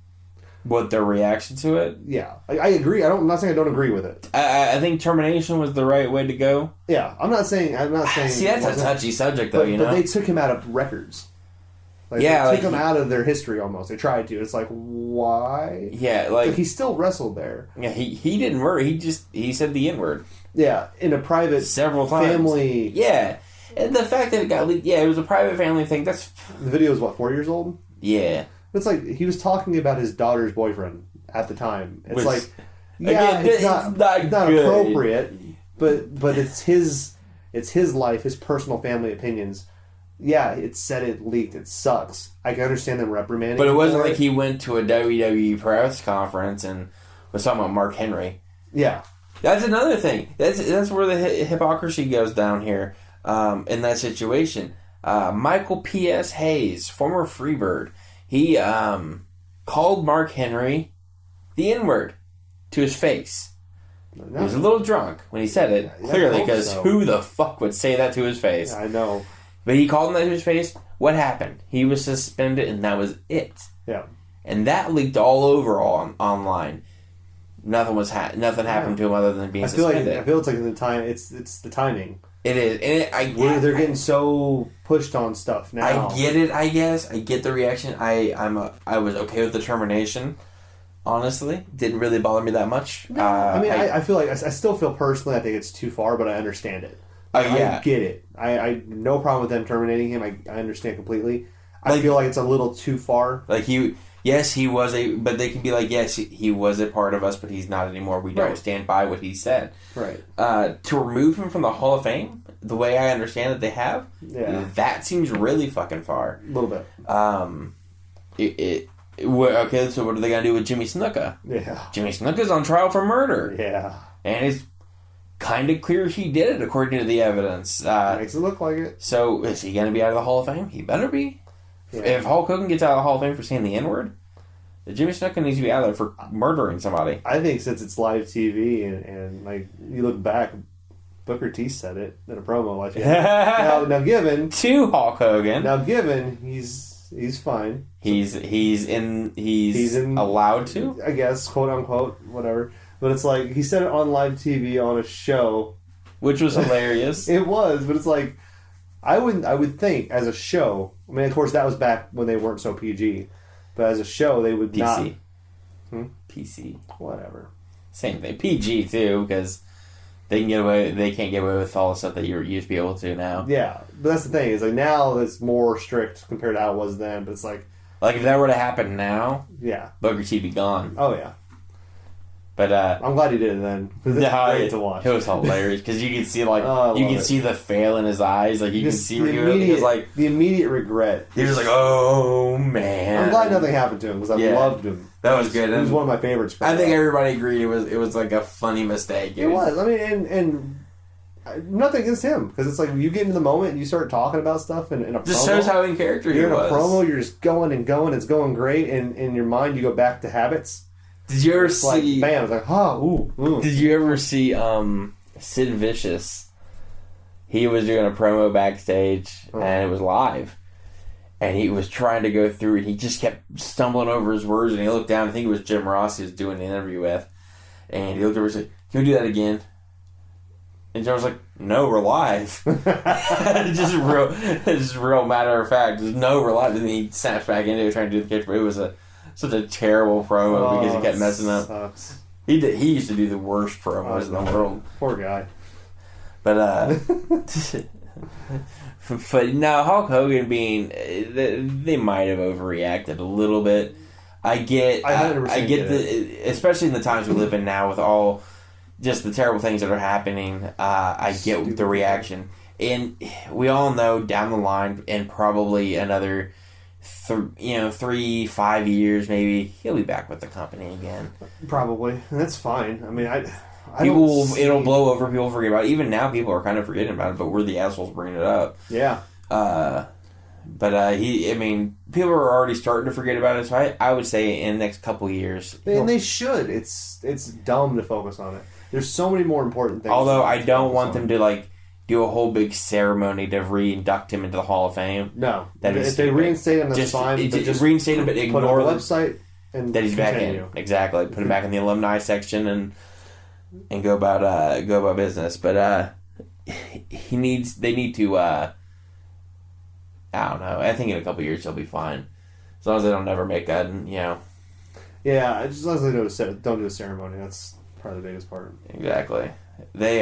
What, their reaction to it? Yeah, I agree. I'm not saying I don't agree with it. I think termination was the right way to go. Yeah, I'm not saying. See, that's a touchy subject, though. But they took him out of records. They took him out of their history almost. They tried to. It's like, why? Yeah, like he still wrestled there. Yeah, he didn't murder. He said the N-word. Yeah, in a private several times. Family. Yeah, and the fact that it got leaked. Yeah, it was a private family thing. The video was 4 years old. Yeah. It's like he was talking about his daughter's boyfriend at the time. It's like, again, it's not appropriate, but it's his life, his personal family opinions. Yeah, it said it leaked. It sucks. I can understand them reprimanding. But it wasn't like he went to a WWE press conference and was talking about Mark Henry. Yeah, that's another thing. That's where the hypocrisy goes down here in that situation. Michael P.S. Hayes, former Freebird. He called Mark Henry the N-word to his face. No. He was a little drunk when he said it, clearly, because who the fuck would say that to his face? Yeah, I know. But he called him that to his face. What happened? He was suspended, and that was it. Yeah. And that leaked all over online. Nothing happened to him other than being suspended. I feel it's like the time. It's the timing. It is, and they're getting so pushed on stuff now. I get it. I guess I get the reaction. I was okay with the termination. Honestly, didn't really bother me that much. No, I mean, I feel like I still feel personally. I think it's too far, but I understand it. Oh yeah, I get it. I no problem with them terminating him. I understand completely. I feel like it's a little too far. Like yes, he was but they can be like, yes, he was a part of us, but he's not anymore. We don't stand by what he said. Right. To remove him from the Hall of Fame, the way I understand that they have, that seems really fucking far. A little bit. Okay, so what are they gonna do with Jimmy Snuka? Yeah. Jimmy Snuka's on trial for murder. Yeah. And it's kind of clear he did it according to the evidence. Makes it look like it. So is he gonna be out of the Hall of Fame? He better be. Yeah. If Hulk Hogan gets out of the Hall of Fame for saying the N-word, Jimmy Snuka needs to be out there for murdering somebody. I think since it's live TV and like you look back, Booker T said it in a promo. Like, now given to Hulk Hogan. Now given he's fine. He's allowed to, I guess, quote unquote, whatever. But it's like he said it on live TV on a show, which was hilarious. It was, but it's like I would think as a show. I mean, of course, that was back when they weren't so PG, but as a show, they would PC. not. PC, whatever. Same thing. PG too, because they can get away. They can't get away with all the stuff that you used to be able to now. Yeah, but that's the thing. Is like now it's more strict compared to how it was then. But it's like if that were to happen now, yeah, Booker T'd be gone. Oh yeah. But I'm glad he did it then. Because it's great to watch. It was hilarious because you could see see the fail in his eyes. Like you can see where he was like the immediate regret. He was like, "Oh man!" I'm glad nothing happened to him because I loved him. That was good. He was one of my favorites. I think everybody agreed it was like a funny mistake. It was. I mean, and nothing against him because it's like you get into the moment and you start talking about stuff in a just promo. Shows how in character he was. You're in a promo. You're just going and going. It's going great, and in your mind you go back to habits. Did you ever see? Like, bam! It's like, ooh. Did you ever see Sid Vicious? He was doing a promo backstage, and it was live. And he was trying to go through, and he just kept stumbling over his words. And he looked down. I think it was Jim Ross he was doing the interview with. And he looked over and said, "Can we do that again?" And Jim was like, "No, we're live." just real matter of fact. Just no, we're live. And then he snaps back into it, trying to do the character. But it was such a terrible promo because he kept messing up. Sucks. He used to do the worst promos in the world. Poor guy. But but no, Hulk Hogan being they might have overreacted a little bit. I get especially in the times we live in now with all just the terrible things that are happening. I get the reaction, and we all know down the line and probably another 3-5 years maybe he'll be back with the company again. Probably, and that's fine. I mean, it'll blow over. People forget about it. Even now, people are kind of forgetting about it, but we're the assholes bringing it up. Yeah. People are already starting to forget about it. So I would say in the next couple of years, and they should. It's dumb to focus on it. There's so many more important things. Although I don't want them to do a whole big ceremony to re-induct him into the Hall of Fame. No, if they reinstate him, that's fine. Just reinstate him, but ignore the website and that he's continue. Back in. Exactly, put him back in the alumni section and go about business. But they need to. I don't know. I think in a couple of years he'll be fine, as long as they don't ever make that. Yeah, just as long as they don't do a ceremony. That's probably the biggest part. Exactly. They.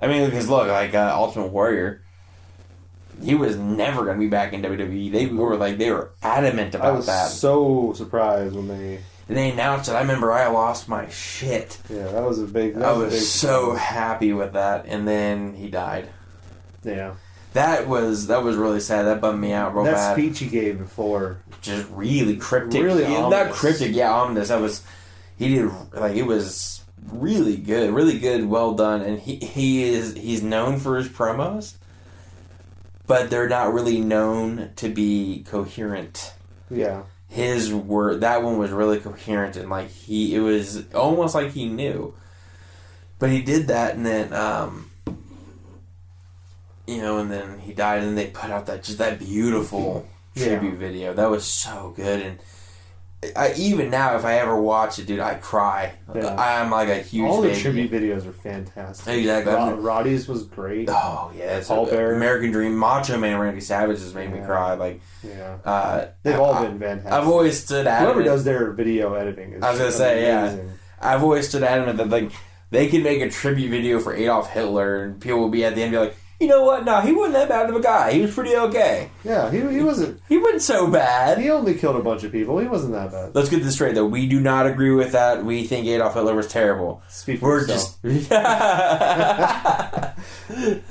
Because look, Ultimate Warrior, he was never going to be back in WWE. They were adamant about that. I was so surprised when they announced it. I remember I lost my shit. Yeah, that was a big. I was so happy with that, and then he died. Yeah, that was really sad. That bummed me out real bad. That speech he gave before, just really cryptic. Really ominous. Not cryptic, yeah, ominous. That was he did it was. Really good, well done, and he's known for his promos, but they're not really known to be coherent. Yeah, that one was really coherent, and it was almost like he knew, but he did that, and then and then he died, and they put out that beautiful tribute video that was so good, and. Even now, if I ever watch it, dude, I cry. Yeah. I'm like a huge All the baby. tribute videos are fantastic. Exactly. Roddy's was great. Oh, yeah. Paul Bearer. American Dream. Macho Man Randy Savage has made me cry. They've all been fantastic. I've always stood adamant. Whoever does their video editing is I was going to say, amazing. yeah. I've always stood adamant that, They could make a tribute video for Adolf Hitler, and people will be at the end be like, you know what? No, he wasn't that bad of a guy. He was pretty okay. Yeah, he wasn't. He wasn't so bad. He only killed a bunch of people. He wasn't that bad. Let's get this straight, though. We do not agree with that. We think Adolf Hitler was terrible. Speak for yourself.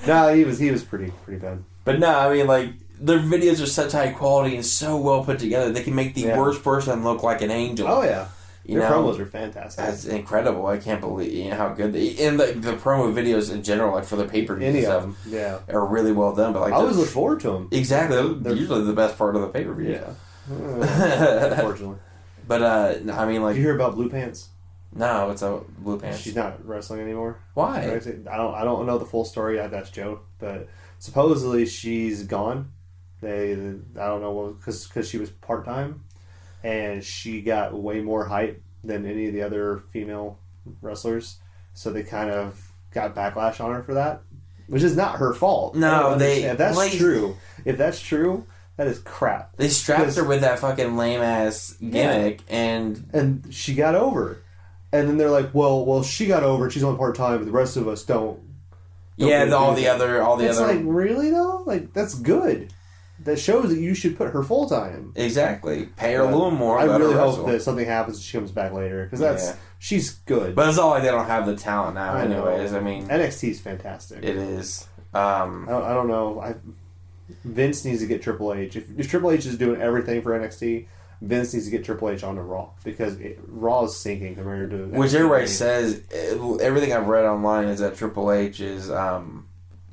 No, he was pretty bad. But no, I mean, like, their videos are such high quality and so well put together. They can make the worst person look like an angel. Oh yeah. Their promos are fantastic. That's incredible. I can't believe how good and the promo videos in general, like for the pay-per-views Any and of them, yeah, are really well done. But like, I always look forward to them. Exactly, they're usually the best part of the pay-per-view. Yeah, unfortunately. But I mean, like, did you hear about Blue Pants? No, it's a Blue Pants. She's not wrestling anymore. Why? I don't know the full story. That's Joe, but supposedly she's gone. I don't know because she was part-time. And she got way more hype than any of the other female wrestlers. So they kind of got backlash on her for that. Which is not her fault. No, if that's true, that is crap. They strapped her with that fucking lame-ass gimmick, and she got over. And then they're like, well, she got over and she's only part-time, but the rest of us don't. All the other... It's like, really, though? Like, that's good. That shows that you should put her full time. Exactly. Pay her a little more. I really hope that something happens and she comes back later. Because she's good. But it's not like they don't have the talent now anyways. I mean... NXT is fantastic. It is. I don't know. Vince needs to get Triple H. If Triple H is doing everything for NXT, Vince needs to get Triple H onto Raw. Because Raw is sinking compared to NXT. Which everybody says... Everything I've read online is that Triple H is...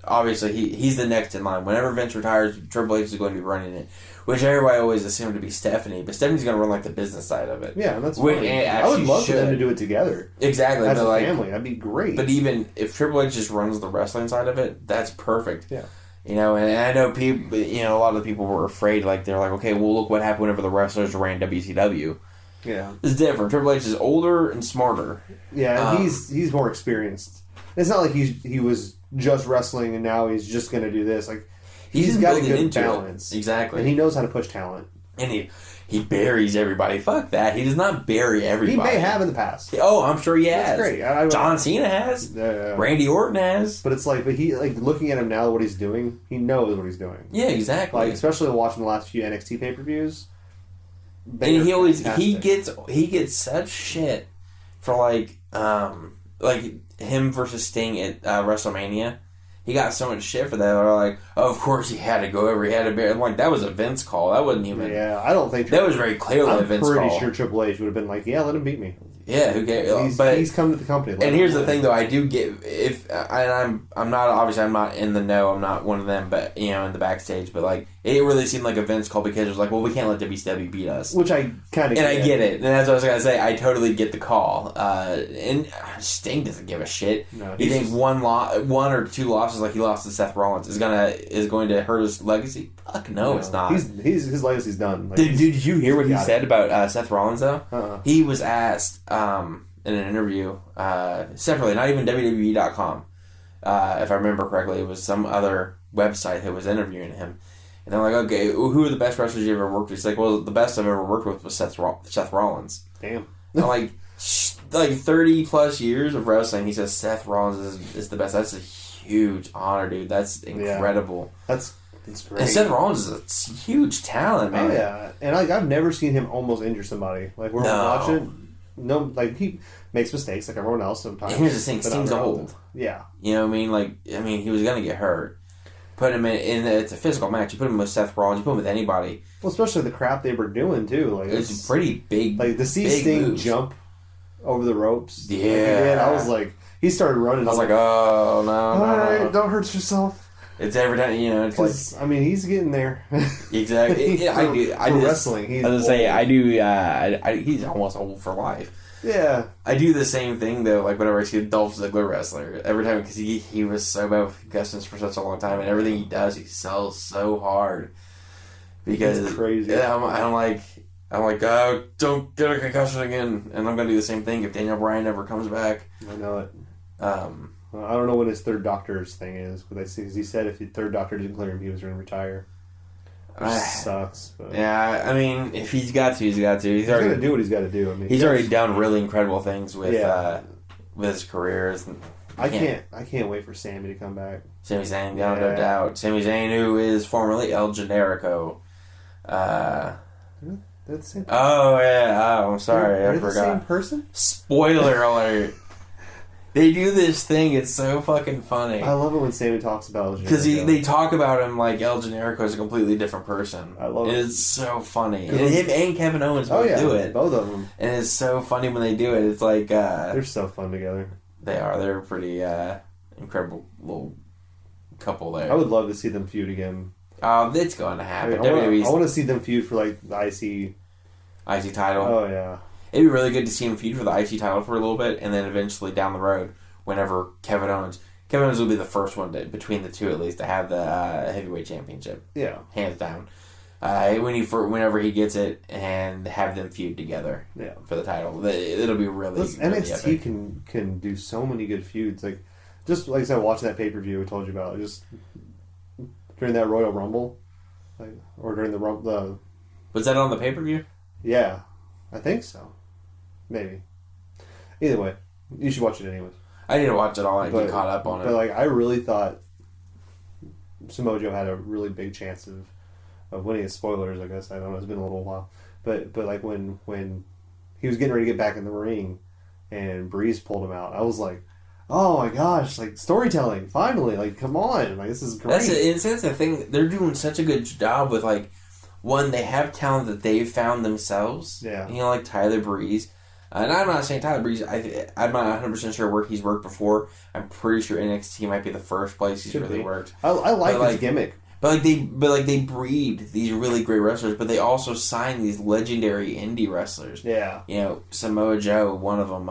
obviously, he's the next in line. Whenever Vince retires, Triple H is going to be running it. Which everybody always assumed to be Stephanie. But Stephanie's going to run, like, the business side of it. Yeah, that's fine. I would love for them to do it together. Exactly. As a family. That'd be great. But even if Triple H just runs the wrestling side of it, that's perfect. Yeah. You know, and I know people, a lot of the people were afraid. Like, they're like, okay, well, look what happened whenever the wrestlers ran WCW. Yeah. It's different. Triple H is older and smarter. Yeah, and he's more experienced. It's not like he was just wrestling and now he's just going to do this. Like, he's got a good balance. Exactly. And he knows how to push talent. And he buries everybody. Fuck that. He does not bury everybody. He may have in the past. Oh, I'm sure he has. That's great. John Cena has. Randy Orton has. But it's like, looking at him now, what he's doing, he knows what he's doing. Yeah, exactly. Like, especially watching the last few NXT pay-per-views. And he gets such shit for like him versus Sting at WrestleMania. He got so much shit for that. They're like, oh, of course he had to go over. He had to be. I'm like, that was a Vince call. That wasn't even. Yeah, I don't think that was very clearly a Vince call. I'm pretty sure Triple H would have been like, yeah, let him beat me. Yeah, who cares? He's come to the company. And here's the thing, though. I do get I'm not in the know. I'm not one of them, but in the backstage. But like, it really seemed like a Vince call because it was like, well, we can't let WCW beat us. Which I kind of I get it, and that's what I was gonna say. I totally get the call. And Sting doesn't give a shit. No, you think one or two losses, like he lost to Seth Rollins, is going to hurt his legacy? Fuck no, it's not. His legacy's done. Like, did you hear what he said about Seth Rollins though? He was asked in an interview separately, not even WWE.com. If I remember correctly, it was some other website that was interviewing him. And they're like, okay, who are the best wrestlers you ever worked with? He's like, well, the best I've ever worked with was Seth Rollins. Damn. I'm like 30 plus years of wrestling, he says Seth Rollins is the best. That's a huge honor, dude. That's incredible. Yeah. That's great. And Seth Rollins is a huge talent, man. Oh, yeah. And I've never seen him almost injure somebody. Like, we're watching. No, like, he makes mistakes like everyone else sometimes. And here's the thing, Sting's old. Yeah. You know what I mean? He was going to get hurt. Put him in it's a physical match. You put him with Seth Rollins, you put him with anybody. Well, especially the crap they were doing, too. Like, it's pretty big. Like, to see Sting jump over the ropes. Yeah. Like he did, I was like, he started running. I was like, oh, no. All right, don't hurt yourself. It's every time, it's like... I mean, he's getting there. Exactly. I do wrestling. He's he's almost old for life. Yeah. I do the same thing, though, like whenever I see a Dolph Ziggler wrestler. Every time, because he was so bad with concussions for such a long time, and everything he does, he sells so hard. Because... It's crazy. Yeah, I'm like, oh, don't get a concussion again. And I'm going to do the same thing if Daniel Bryan ever comes back. I know it. I don't know what his third doctor's thing is, but he said if the third doctor didn't clear him, he was going to retire. Which sucks. But. Yeah, I mean, if he's got to, he's got to. He's going to do what he's got to do. I mean, he's already done really incredible things with with his career. I can't wait for Sammy to come back. Sami Zayn, no doubt. Sami Zayn, who is formerly El Generico. That's the same person. Oh, yeah. Oh, I'm sorry. I forgot. The same person? Spoiler alert. They do this thing. It's so fucking funny. I love it when Sammy talks about El Generico. Because they talk about him like El Generico is a completely different person. I love it. It's so funny. And him and Kevin Owens both do it. Both of them. And it's so funny when they do it. It's like... they're so fun together. They are. They're a pretty incredible little couple there. I would love to see them feud again. It's going to happen. I want to see them feud for like the IC title. Oh, yeah. It'd be really good to see him feud for the IC title for a little bit, and then eventually down the road, whenever Kevin Owens will be the first one between the two at least to have the heavyweight championship. Yeah, hands down. Whenever he gets it, and have them feud together. Yeah, for the title, it'll be really. NXT really can do so many good feuds. Like just like I said, watching that pay-per-view we told you about, just during that Royal Rumble, or during the was that on the pay-per-view? Yeah, I think so. Maybe. Either way, you should watch it anyways. I need to watch it all and get caught up on it. But like, I really thought Samoa Joe had a really big chance of winning. Spoilers, I guess. I don't know. It's been a little while, but like when he was getting ready to get back in the ring, and Breeze pulled him out, I was like, oh my gosh! Like storytelling, finally! Like, come on! Like, this is great. That's the thing. They're doing such a good job with like. One, they have talent that they've found themselves. Yeah. Like Tyler Breeze. And I'm not saying Tyler Breeze, I'm not 100% sure where he's worked before. I'm pretty sure NXT might be the first place he's really worked. I like his gimmick. But they breed these really great wrestlers, but they also sign these legendary indie wrestlers. Yeah. Samoa Joe, one of them,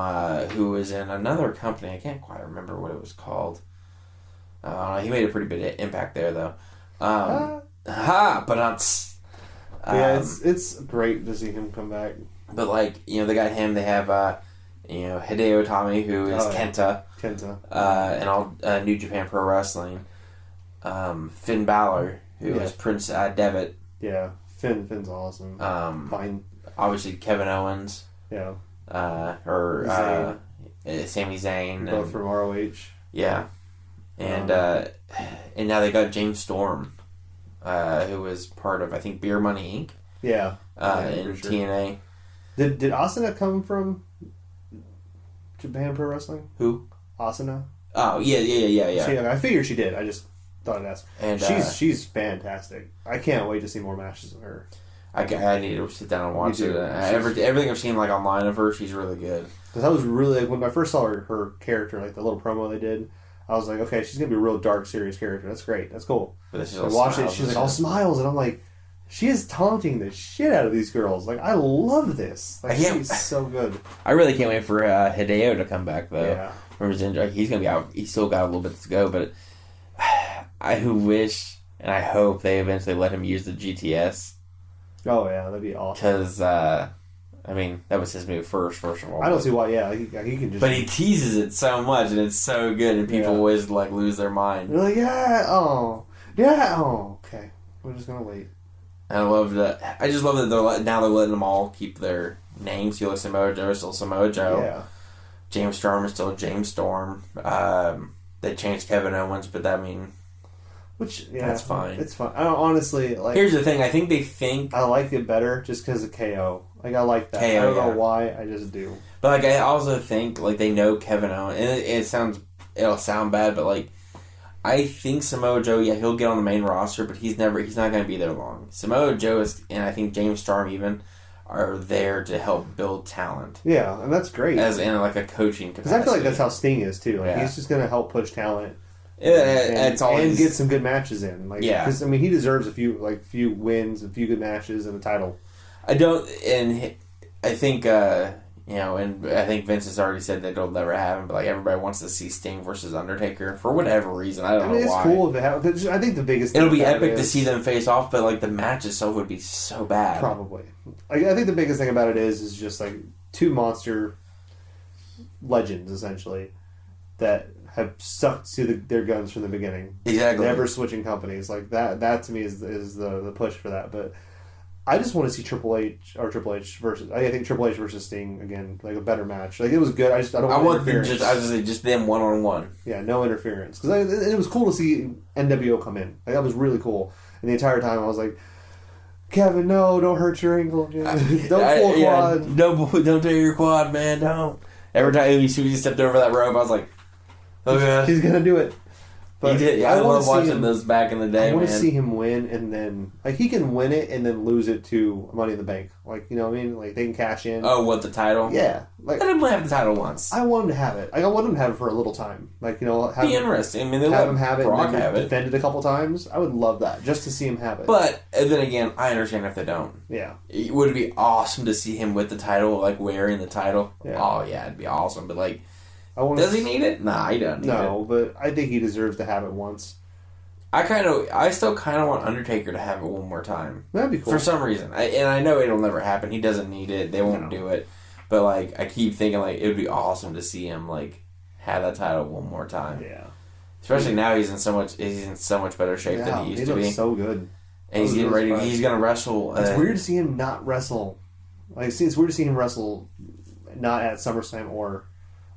who was in another company. I can't quite remember what it was called. He made a pretty big impact there, though. It's great to see him come back. But they got him. They have Hideo Itami, who is Kenta, and all New Japan Pro Wrestling. Finn Balor, who is Prince Devitt. Yeah, Finn's awesome. Fine. Obviously Kevin Owens. Yeah. Sami Zayn. Both from ROH. Yeah. And now they got James Storm. Who was part of, I think, Beer Money Inc. Yeah. In sure. TNA. Did Asuna come from Japan Pro Wrestling? Who? Asuna? Oh, yeah. I figured she did. I just thought I'd ask. And she's fantastic. I can't wait to see more matches of her. I need to sit down and watch it. Everything I've seen online of her, she's really good. Because I was really, when I first saw her character, like the little promo they did, I was like, okay, she's going to be a real dark, serious character. That's great. That's cool. But I watched it. She's like all smiles. And I'm like, she is taunting the shit out of these girls. Like, I love this. Like, she's so good. I really can't wait for Hideo to come back, though. Yeah. From his injury. He's going to be out. He's still got a little bit to go. But I wish and I hope they eventually let him use the GTS. Oh, yeah. That'd be awesome. Because, that was his move first of all. I don't see why, he can just... But he teases it so much, and it's so good, and people always, lose their mind. They're like, okay. We're just going to wait. And I love that. I just love that they're letting them all keep their names. You look, Samoa Joe is still Samoa Joe. Yeah. James Storm is still James Storm. They changed Kevin Owens, but that's fine. It's fine. I don't, honestly, here's the thing. I think they think... I like it better just because of KO. Like, I like that. KO, I don't know why. I just do. But, I also think, they know Kevin Owens. And it'll sound bad, but, I think Samoa Joe, he'll get on the main roster, but he's not going to be there long. Samoa Joe and I think James Storm even are there to help build talent. Yeah, and that's great. As in, a coaching capacity. Because I feel like that's how Sting is, too. He's just going to help push talent. And get some good matches in. Because, he deserves a few wins, a few good matches, and a title. I think, and I think Vince has already said that it'll never happen, but everybody wants to see Sting versus Undertaker for whatever reason. I don't know why. It's cool if it happens. I think the biggest it'll be epic to see them face off, but the match itself would be so bad. Probably. I think the biggest thing about it is just two monster legends essentially that have stuck to their guns from the beginning. Exactly. Never switching companies. That to me is the push for that. But I just want to see Triple H versus. I think Triple H versus Sting again, like a better match. Like it was good. I don't want interference. Just them 1-on-1. Yeah, no interference because it was cool to see NWO come in. Like that was really cool. And the entire time I was like, Kevin, no, don't hurt your ankle. Don't pull a quad. Don't tear your quad, man. Don't. Every time he stepped over that rope, I was like, oh yeah, he's gonna do it. But he did. Yeah, I love watching those back in the day. I want to see him win, and then like he can win it and then lose it to Money in the Bank. Like you know what I mean? Like they can cash in. Oh, what the title? Yeah, like let him have the title once. I want him to have it. I want him to have it for a little time. Like you know, be interesting. I mean, have him have it. Brock and then have it. Defend it a couple times. I would love that just to see him have it. But then again, I understand if they don't. Yeah, it would be awesome to see him with the title, like wearing the title. Yeah. Oh yeah, it'd be awesome. But like, does he need it? Nah, he doesn't. No, but I think he deserves to have it once. I still kind of want Undertaker to have it one more time. That'd be cool. For some reason. I know it'll never happen. He doesn't need it. They won't do it. But, like, I keep thinking, like, it would be awesome to see him, like, have that title one more time. Yeah. Especially now he's in so much better shape than he used to be. So good. And he's getting ready. He's going to wrestle. It's weird to see him not wrestle. Like, it's weird to see him wrestle not at SummerSlam or...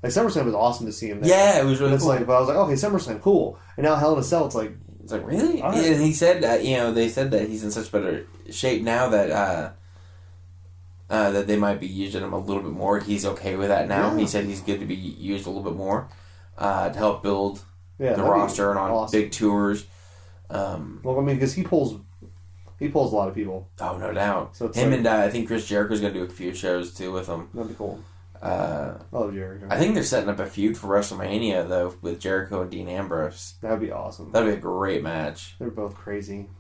Like, SummerSlam was awesome to see him there. Yeah, it was really cool. Like, but I was like, okay, SummerSlam, cool. And now Hell in a Cell, it's like... It's like, really? Right. And he said that, they said that he's in such better shape now that that they might be using him a little bit more. He's okay with that now. Yeah. He said he's good to be used a little bit more to help build the roster and on big tours. Well, I mean, because he pulls a lot of people. Oh, no doubt. So him and I think Chris Jericho's going to do a few shows too with him. That'd be cool. I love Jericho. I think they're setting up a feud for WrestleMania though with Jericho and Dean Ambrose. That'd be awesome. That'd be a great match. They're both crazy.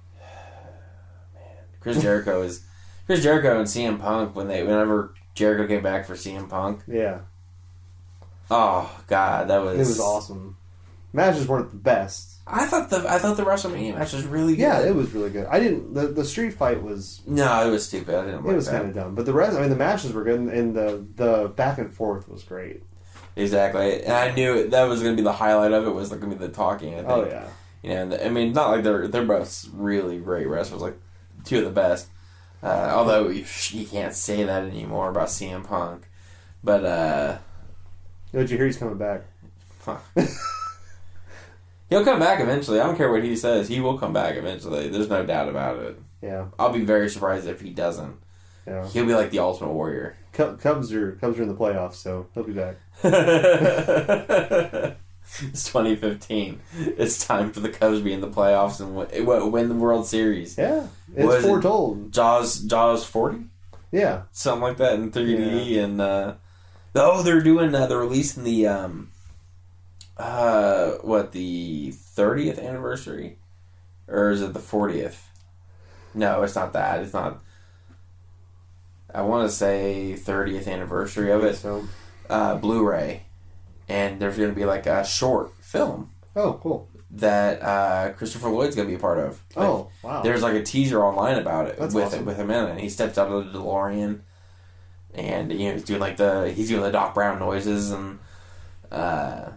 Man, Chris Jericho and CM Punk whenever Jericho came back for CM Punk. Yeah. Oh God, it was awesome. Matches weren't the best. I thought the WrestleMania match was really good. Yeah, it was really good. I didn't. The street fight was. No, it was stupid. I didn't like that. It was kind of dumb, but the rest. I mean, the matches were good, and the back and forth was great. Exactly, and I knew that was going to be the highlight of it. Was going to be the talking. I think. Oh yeah. I mean, not like they're both really great wrestlers, like two of the best. Although you can't say that anymore about CM Punk, but. Did you hear he's coming back? Huh. He'll come back eventually. I don't care what he says. He will come back eventually. There's no doubt about it. Yeah. I'll be very surprised if he doesn't. Yeah. He'll be like the Ultimate Warrior. Cubs are in the playoffs, so he'll be back. It's 2015. It's time for the Cubs to be in the playoffs and win the World Series. Yeah. It's foretold. Jaws 40? Yeah. Something like that in 3D. Yeah. And, they're doing, they're releasing the, the 30th anniversary? Or is it the 40th? No, it's not that. It's not. I want to say 30th anniversary of it. So. Blu-ray. And there's going to be like a short film. Oh, cool. That Christopher Lloyd's going to be a part of. Like, oh, wow. There's like a teaser online about it. That's with awesome. With him in it. He steps out of the DeLorean. And, he's doing the Doc Brown noises and... That'd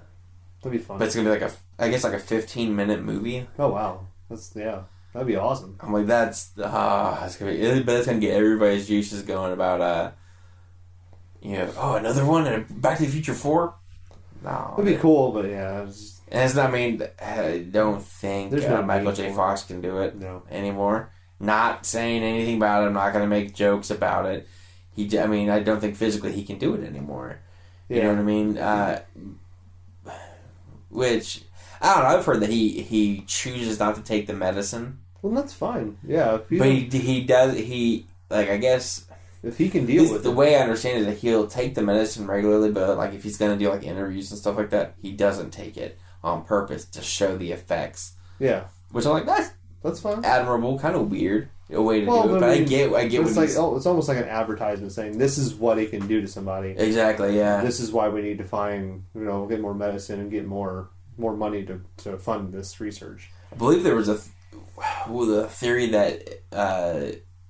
be fun. But it's going to be like a 15-minute movie. Oh, wow. That'd be awesome. I'm like, that's going to get everybody's juices going about, another one and Back to the Future 4? No. It'd be cool, but yeah. And it's not, I don't think Michael J. Fox can do it anymore. Not saying anything about it. I'm not going to make jokes about it. I don't think physically he can do it anymore. You know what I mean? Which, I don't know, I've heard that he chooses not to take the medicine. Well, that's fine. Yeah. But he does, I guess... If he can deal with it. The way I understand it is that he'll take the medicine regularly, but like if he's going to do like interviews and stuff like that, he doesn't take it on purpose to show the effects. Yeah. Which I'm like, that's fine. Admirable, kind of weird a way to do it, but I get what it's like. It's almost like an advertisement saying this is what it can do to somebody. Exactly. Yeah. This is why we need to fiid get more medicine and get more money to fund this research. I believe there was a theory that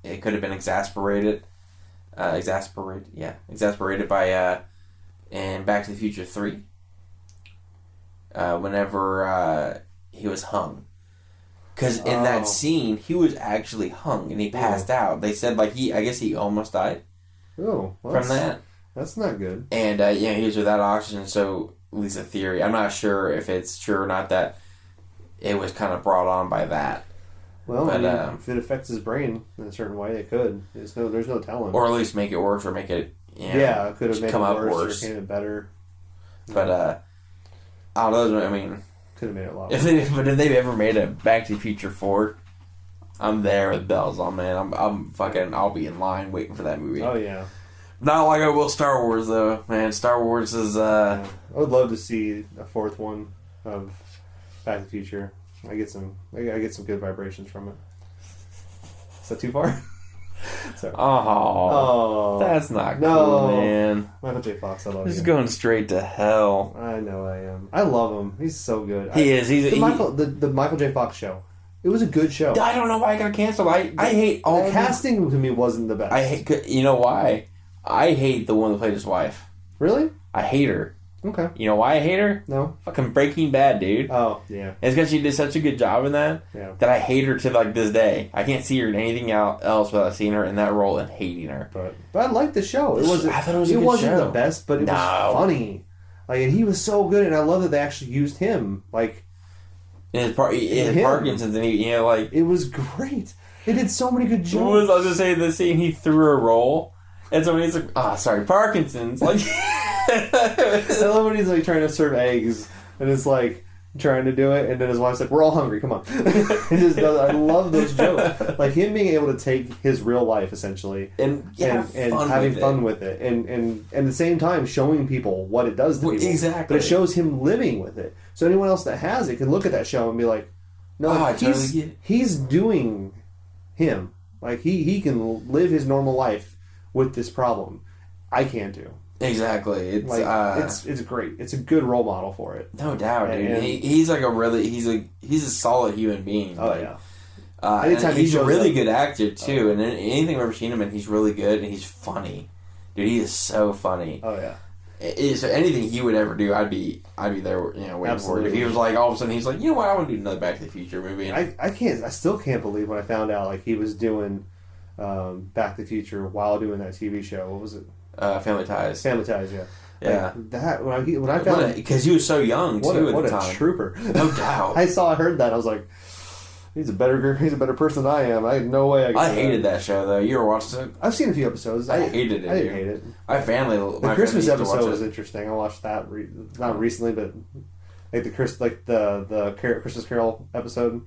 it could have been exasperated by in Back to the Future 3 whenever he was hung, Because in that scene, he was actually hung and he passed out. They said, like, I guess he almost died from that. That's not good. And, he was without oxygen, so at least a theory. I'm not sure if it's true or not that it was kind of brought on by that. Well, but, if it affects his brain in a certain way, it could. There's no telling. Or at least make it worse or make it, it could have made it worse or made it better. But, I don't know, I mean... Could have made it a lot worse. But if they've ever made a Back to the Future 4, I'm there with bells on, man. I'll be in line waiting for that movie. Oh, yeah. Not like I will Star Wars, though, man. Star Wars is, I would love to see a fourth one of Back to the Future. I get some good vibrations from it. Is that too far? Sorry. Oh, that's not cool, man. Michael J. Fox, I love you. He's going straight to hell. I know I am. I love him. He's so good. The Michael J. Fox show. It was a good show. I don't know why it got canceled. I hate all the casting to me wasn't the best. You know why? I hate the one that played his wife. Really? I hate her. Okay. You know why I hate her? No. Fucking Breaking Bad, dude. Oh, yeah. It's because she did such a good job in that that I hate her to like this day. I can't see her in anything else without seeing her in that role and hating her. But I liked the show. I thought it was a good wasn't show. The best, but it was funny. Like, and he was so good, and I love that they actually used him. Like, in Parkinson's, and it was great. They did so many good jokes. I was just saying the scene he threw a roll, and somebody's like, Parkinson's. Like, I love when he's like trying to serve eggs, and it's like trying to do it, and then his wife's like, "We're all hungry, come on." I love those jokes, like him being able to take his real life essentially and having fun with it, and at the same time showing people what it does to people. Exactly, but it shows him living with it. So anyone else that has it can look at that show and be like, "No, he's doing him. Like he can live his normal life with this problem. I can't do." Exactly. It's great. It's a good role model for it. No doubt, dude. And he's like he's a solid human being. Oh, like, yeah. Anytime he's a really good actor too, and anything I've ever seen him in, he's really good and he's funny. Dude, he is so funny. Oh yeah. So anything he would ever do, I'd be there, waiting Absolutely. for it. If he was like all of a sudden he's like, you know what, I want to do another Back to the Future movie. And I still can't believe when I found out like he was doing Back to the Future while doing that TV show. What was it? Family Ties. Family Ties, yeah. Yeah. Like that when I found because he was so young too at the time. What a trooper! No doubt. I heard that. I was like, he's a better person than I am. I had no way. I hated that show though. You ever watched it? I've seen a few episodes. I hated it. I didn't hate it. My Christmas episode was interesting. I watched that not recently, but like the Christmas Carol episode.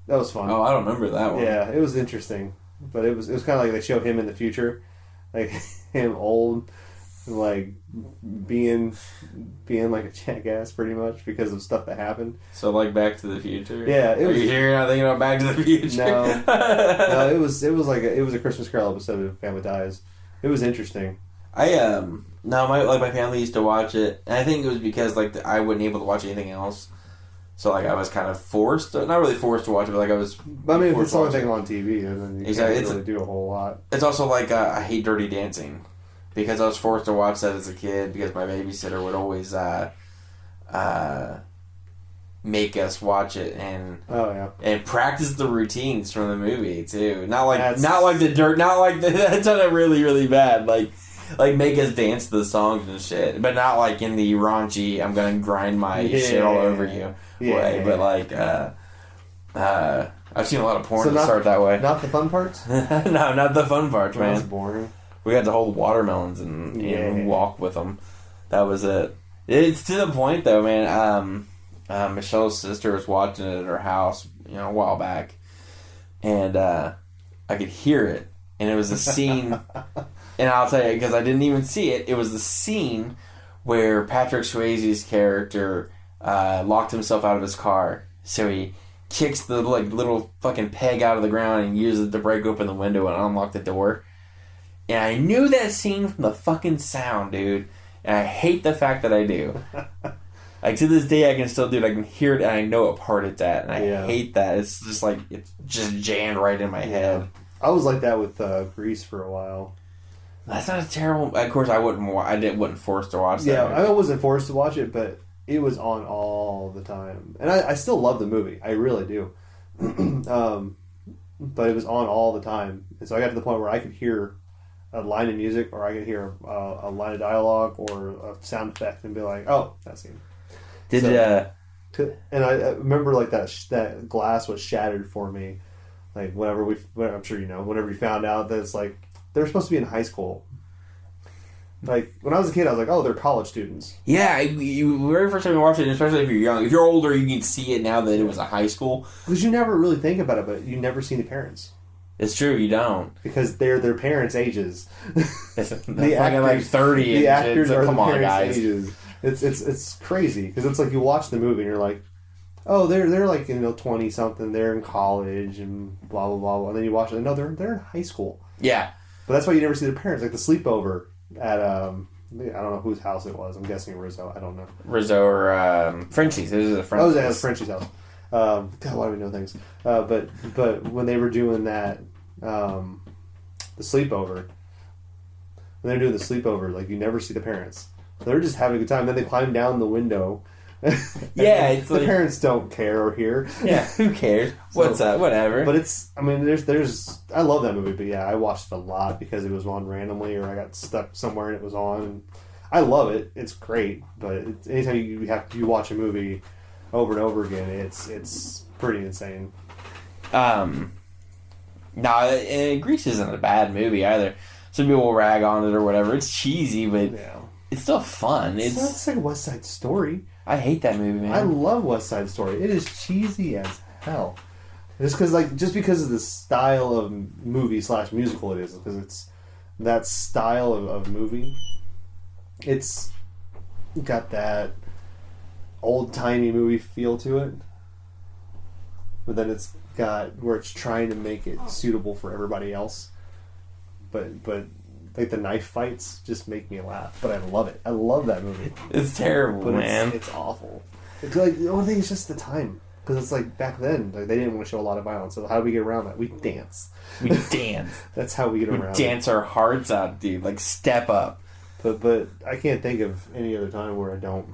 That was fun. Oh, I don't remember that one. Yeah, it was interesting, but it was kind of like they show him in the future, like him old, and like being like a jackass pretty much because of stuff that happened. So like Back to the Future. Yeah, Are you sure you're not thinking about Back to the Future? No, it was a Christmas Carol episode of Family Ties. It was interesting. My family used to watch it, and I think it was because like I wasn't able to watch anything else. So like I was kind of forced, not really forced to watch it, but like I was. I mean, if it's the only thing on TV, then you exactly. can't really do a whole lot. It's also like I hate Dirty Dancing because I was forced to watch that as a kid because my babysitter would always make us watch it and practice the routines from the movie too. Not like that's not really really bad. Like make us dance to the songs and shit, but not like in the raunchy I'm gonna grind my shit all over you way. But like I've seen a lot of porn that start that way. Not the fun parts? No, not the fun parts, man. That's boring. We had to hold watermelons and walk with them. That was it. It's to the point though, man. Michelle's sister was watching it at her house, a while back, and I could hear it, and it was a scene. And I'll tell you, because I didn't even see it, it was the scene where Patrick Swayze's character locked himself out of his car. So he kicks the little fucking peg out of the ground and uses it to break open the window and unlock the door. And I knew that scene from the fucking sound, dude. And I hate the fact that I do. Like, to this day, I can still do it. I can hear it, and I know what part it's at. And I hate that. It's just like, it's just jammed right in my head. I was like that with Grease for a while. That's not a terrible... Of course, I wasn't forced to watch that. Yeah, I wasn't forced to watch it, but it was on all the time. And I still love the movie. I really do. But it was on all the time, and so I got to the point where I could hear a line of music, or I could hear a line of dialogue, or a sound effect, and be like, "Oh, that scene." And I remember like that glass was shattered for me, like I'm sure you know, whenever we found out that it's like they're supposed to be in high school. Like, when I was a kid, I was like, oh, they're college students. Yeah, you very first time you watch it, especially if you're young. If you're older, you can see it now that it was a high school. Because you never really think about it, but you never see the parents. It's true, you don't. Because they're their parents' ages. The actors, like 30. The actors are come the on, parents' guys. ages. It's crazy. Because it's like you watch the movie and you're like, oh, they're like, 20-something. They're in college and blah, blah, blah. And then you watch it and no, they're in high school. Yeah. But that's why you never see their parents. Like the sleepover at I don't know whose house it was. I'm guessing Rizzo. I don't know. Rizzo or Frenchie's. It was a Frenchie's. Oh, yeah, it was Frenchie's house. God, why do we know things? But when they were doing that, the sleepover, when they're doing the sleepover, like you never see the parents. They're just having a good time. Then they climb down the window. Yeah, it's the parents don't care or hear. Yeah, who cares? What's up? Whatever. But there's I love that movie, but yeah, I watched it a lot because it was on randomly, or I got stuck somewhere and it was on. And I love it. It's great, but anytime you watch a movie over and over again, it's pretty insane. No, Grease isn't a bad movie either. Some people will rag on it or whatever. It's cheesy, but it's still fun. It's like West Side Story. I hate that movie, man. I love West Side Story. It is cheesy as hell. Just because of the style of movie / musical it is, because it's that style of movie. It's got that old-timey movie feel to it, but then it's got where it's trying to make it suitable for everybody else. But like the knife fights just make me laugh, but I love it. I love that movie. It's terrible, but man. It's awful. It's like the only thing is just the time, because it's like back then, like they didn't want to show a lot of violence. So how do we get around that? We dance. We dance. That's how we get around. We dance our hearts out, dude. Like step up. But I can't think of any other time where I don't.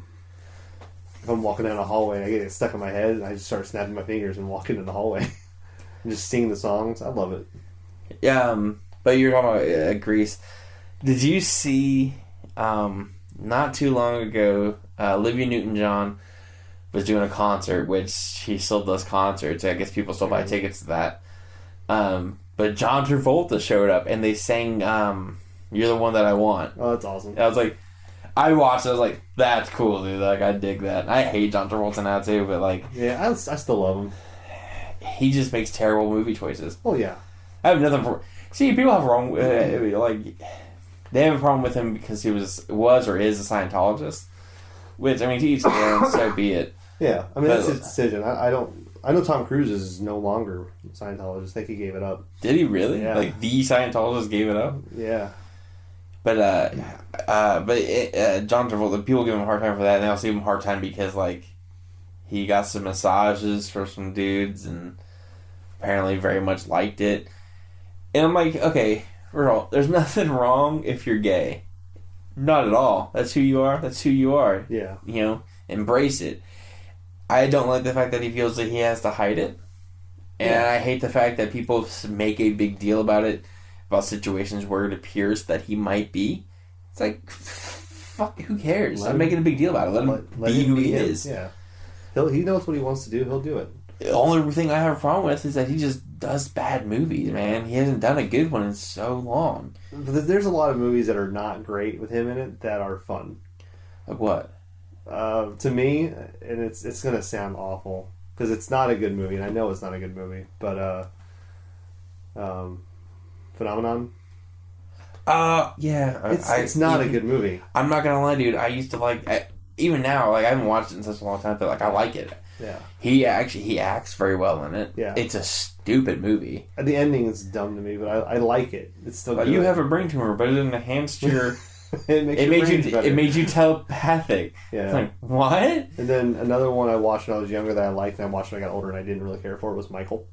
If I'm walking down a hallway and I get it stuck in my head, and I just start snapping my fingers and walking in the hallway and just singing the songs. I love it. Yeah. But you're talking about Grease. Did you see, not too long ago, Olivia Newton-John was doing a concert, which she still does concerts. I guess people still buy tickets to that. But John Travolta showed up, and they sang You're the One That I Want. Oh, that's awesome. I was like, I watched it, I was like, that's cool, dude. Like, I dig that. I hate John Travolta now, too, but like... Yeah, I still love him. He just makes terrible movie choices. Oh, yeah. I have nothing for... See, people have wrong... like, they have a problem with him because he was or is a Scientologist. Which, I mean, to each their own, so be it. Yeah, I mean, that's his decision. I know Tom Cruise is no longer a Scientologist. I think he gave it up. Did he really? Yeah. Like, the Scientologist gave it up? Yeah. But John Travolta, people give him a hard time for that, and they also give him a hard time because, like, he got some massages for some dudes, and apparently very much liked it. And I'm like, okay, there's nothing wrong if you're gay. Not at all. That's who you are. That's who you are. Yeah. You know, embrace it. I don't like the fact that he feels that he has to hide it. And I hate the fact that people make a big deal about it, about situations where it appears that he might be. It's like, fuck, who cares? I'm making a big deal about it. Let him be who he is. Yeah. He knows what he wants to do. He'll do it. The only thing I have a problem with is that he just does bad movies, man. He hasn't done a good one in so long. There's a lot of movies that are not great with him in it that are fun. Like what? To me, and it's going to sound awful, because it's not a good movie, and I know it's not a good movie, but Phenomenon? Yeah. It's not a good movie. I'm not going to lie, dude. I used to even now, like, I haven't watched it in such a long time, but, like, I like it. Yeah. He acts very well in it. Yeah. It's a stupid movie. The ending is dumb to me, but I like it. It's still good. You have a brain tumor, but it enhanced your... it made you telepathic. Yeah. It's like, what? And then another one I watched when I was younger that I liked, and I watched when I got older and I didn't really care for it, was Michael.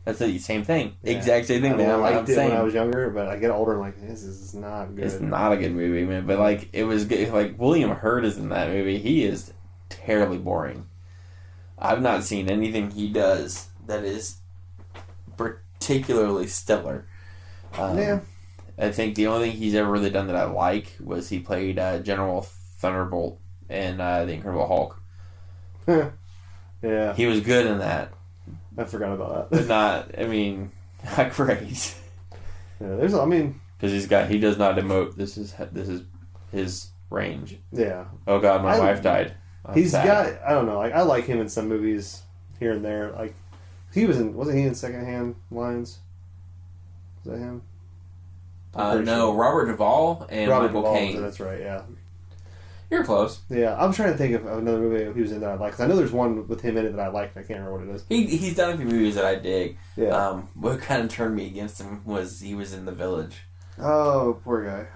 That's the same thing. Yeah. Exact same thing. I liked it when I was younger, but I get older and I'm like, this is not good. It's not a good movie, man. But like, it was good. Like, William Hurt is in that movie. He is terribly boring. I've not seen anything he does that is particularly stellar. Yeah. I think the only thing he's ever really done that I like was he played General Thunderbolt in The Incredible Hulk. Yeah. He was good in that. I forgot about that. But not, I mean, not great. Yeah, there's, I mean... Because he does not emote. This is his range. Yeah. Oh god, my wife died. He's got, I don't know, like, I like him in some movies here and there. Like, wasn't he in Secondhand Lines? Was that him? No, sure. Robert Duvall and Michael Caine. That's right, yeah. You're close. Yeah, I'm trying to think of another movie he was in that I like. Because I know there's one with him in it that I liked. I can't remember what it is. He's done a few movies that I dig. Yeah. What kind of turned me against him was he was in The Village. Oh, poor guy.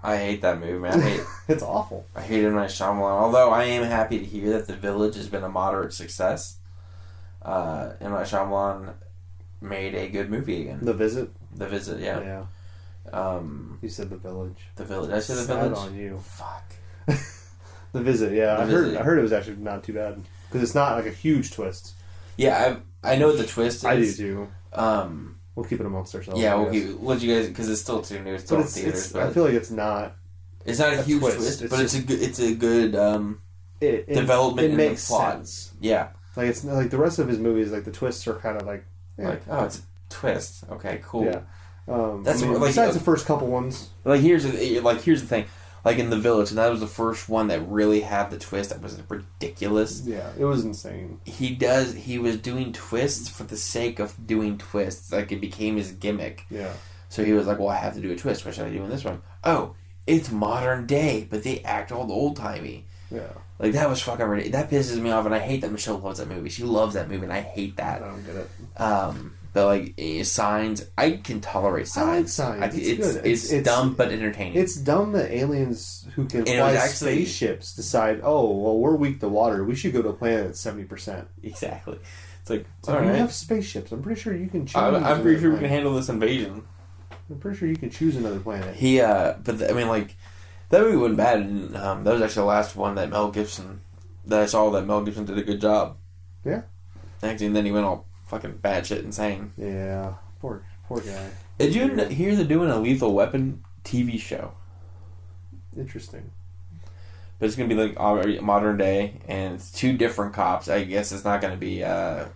I hate that movie, man. It's awful. I hate M. Night Shyamalan. Although I am happy to hear that The Village has been a moderate success. M. Night Shyamalan made a good movie again. The Visit? The Visit, yeah. Yeah. You said The Village. The Village. Did I say The Sad Village? on you. Fuck. The Visit, yeah. The I Visit. heard it was actually not too bad. Because it's not like a huge twist. Yeah, I know what the twist is. I do too. Um, we'll keep it amongst ourselves. yeah, we'll let you guys, because it's still too new. It's still in theaters. I feel like it's not. It's not a huge twist, but it's a good development. It makes in the plot. sense. Yeah, like it's like the rest of his movies. Like the twists are kind of like it's a twist. Okay, cool. Yeah, that's besides the first couple ones. Like here's the thing. Like in The Village, and that was the first one that really had the twist that was ridiculous. Yeah, it was insane. He was doing twists for the sake of doing twists. Like it became his gimmick. Yeah. So he was like, well, I have to do a twist. What should I do in this one? Oh, it's modern day, but they act all old timey. Yeah. Like that was fucking ridiculous. That pisses me off, and I hate that Michelle loves that movie. She loves that movie, and I hate that. I don't get it. But like Signs, I can tolerate Signs. I like Signs. It's good. It's dumb but entertaining. It's dumb that aliens who can fly spaceships decide, oh, well, we're weak to water. We should go to a planet that's 70%. Exactly. It's like, all right. We have spaceships. I'm pretty sure you can choose. I'm pretty sure we can handle this invasion. I'm pretty sure you can choose another planet. But I mean, like, that movie wasn't bad. And, that was actually the last one that I saw that Mel Gibson did a good job. Yeah. Actually, and then he went all fucking batshit insane. Yeah. Poor guy. Did you hear they're doing a Lethal Weapon TV show? Interesting. But it's going to be like modern day, and it's two different cops. I guess it's not going to be, I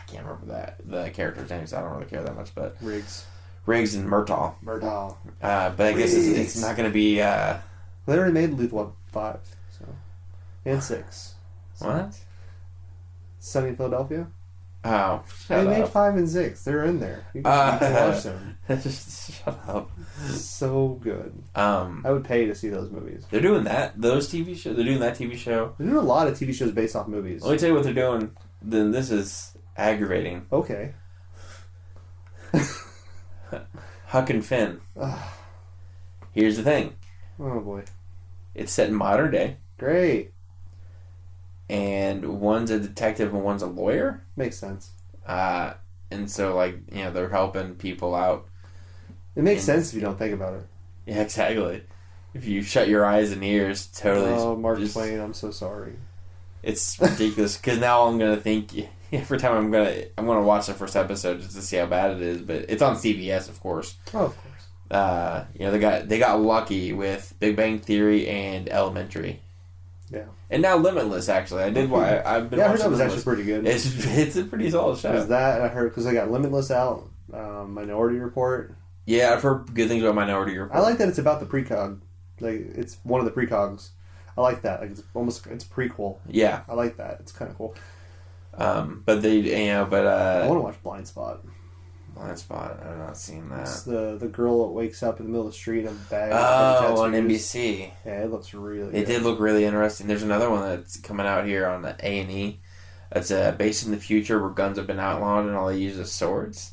can't remember the characters' names. I don't really care that much, but... Riggs and Murtaugh. But I guess it's not going to be... They already made Lethal Weapon 5, so... And 6. So. What? Sunny in Philadelphia? Oh, they made 5 and 6. They're in there. You can watch them. Just shut up. So good. I would pay to see those movies. They're doing that. Those TV shows. They're doing that TV show. They're doing a lot of TV shows based off movies. Let me tell you what they're doing. Then this is aggravating. Okay. Huck and Finn. Here's the thing. Oh boy. It's set in modern day. Great. And one's a detective and one's a lawyer. Makes sense. And so, like, they're helping people out. It makes sense if you don't think about it. Yeah, exactly. If you shut your eyes and ears, totally. Oh, Mark Twain, I'm so sorry. It's ridiculous because now I'm gonna think every time I'm gonna watch the first episode just to see how bad it is. But it's on CBS, of course. Oh, of course. They got lucky with Big Bang Theory and Elementary. Yeah. And now Limitless, actually. I've been I heard that was Limitless. actually pretty good. It's a pretty solid show. Was that, I heard, because I got Limitless out, Minority Report. Yeah, I've heard good things about Minority Report. I like that it's about the precog. Like, it's one of the precogs. I like that. Like, it's prequel. Yeah. I like that. It's kind of cool. But I want to watch Blind Spot. Blind Spot. I've not seen that. It's the girl that wakes up in the middle of the street in a bag. Oh, on NBC. Yeah, it looks really It did look really interesting. There's another one that's coming out here on the A&E. That's based in the future where guns have been outlawed and all they use is swords.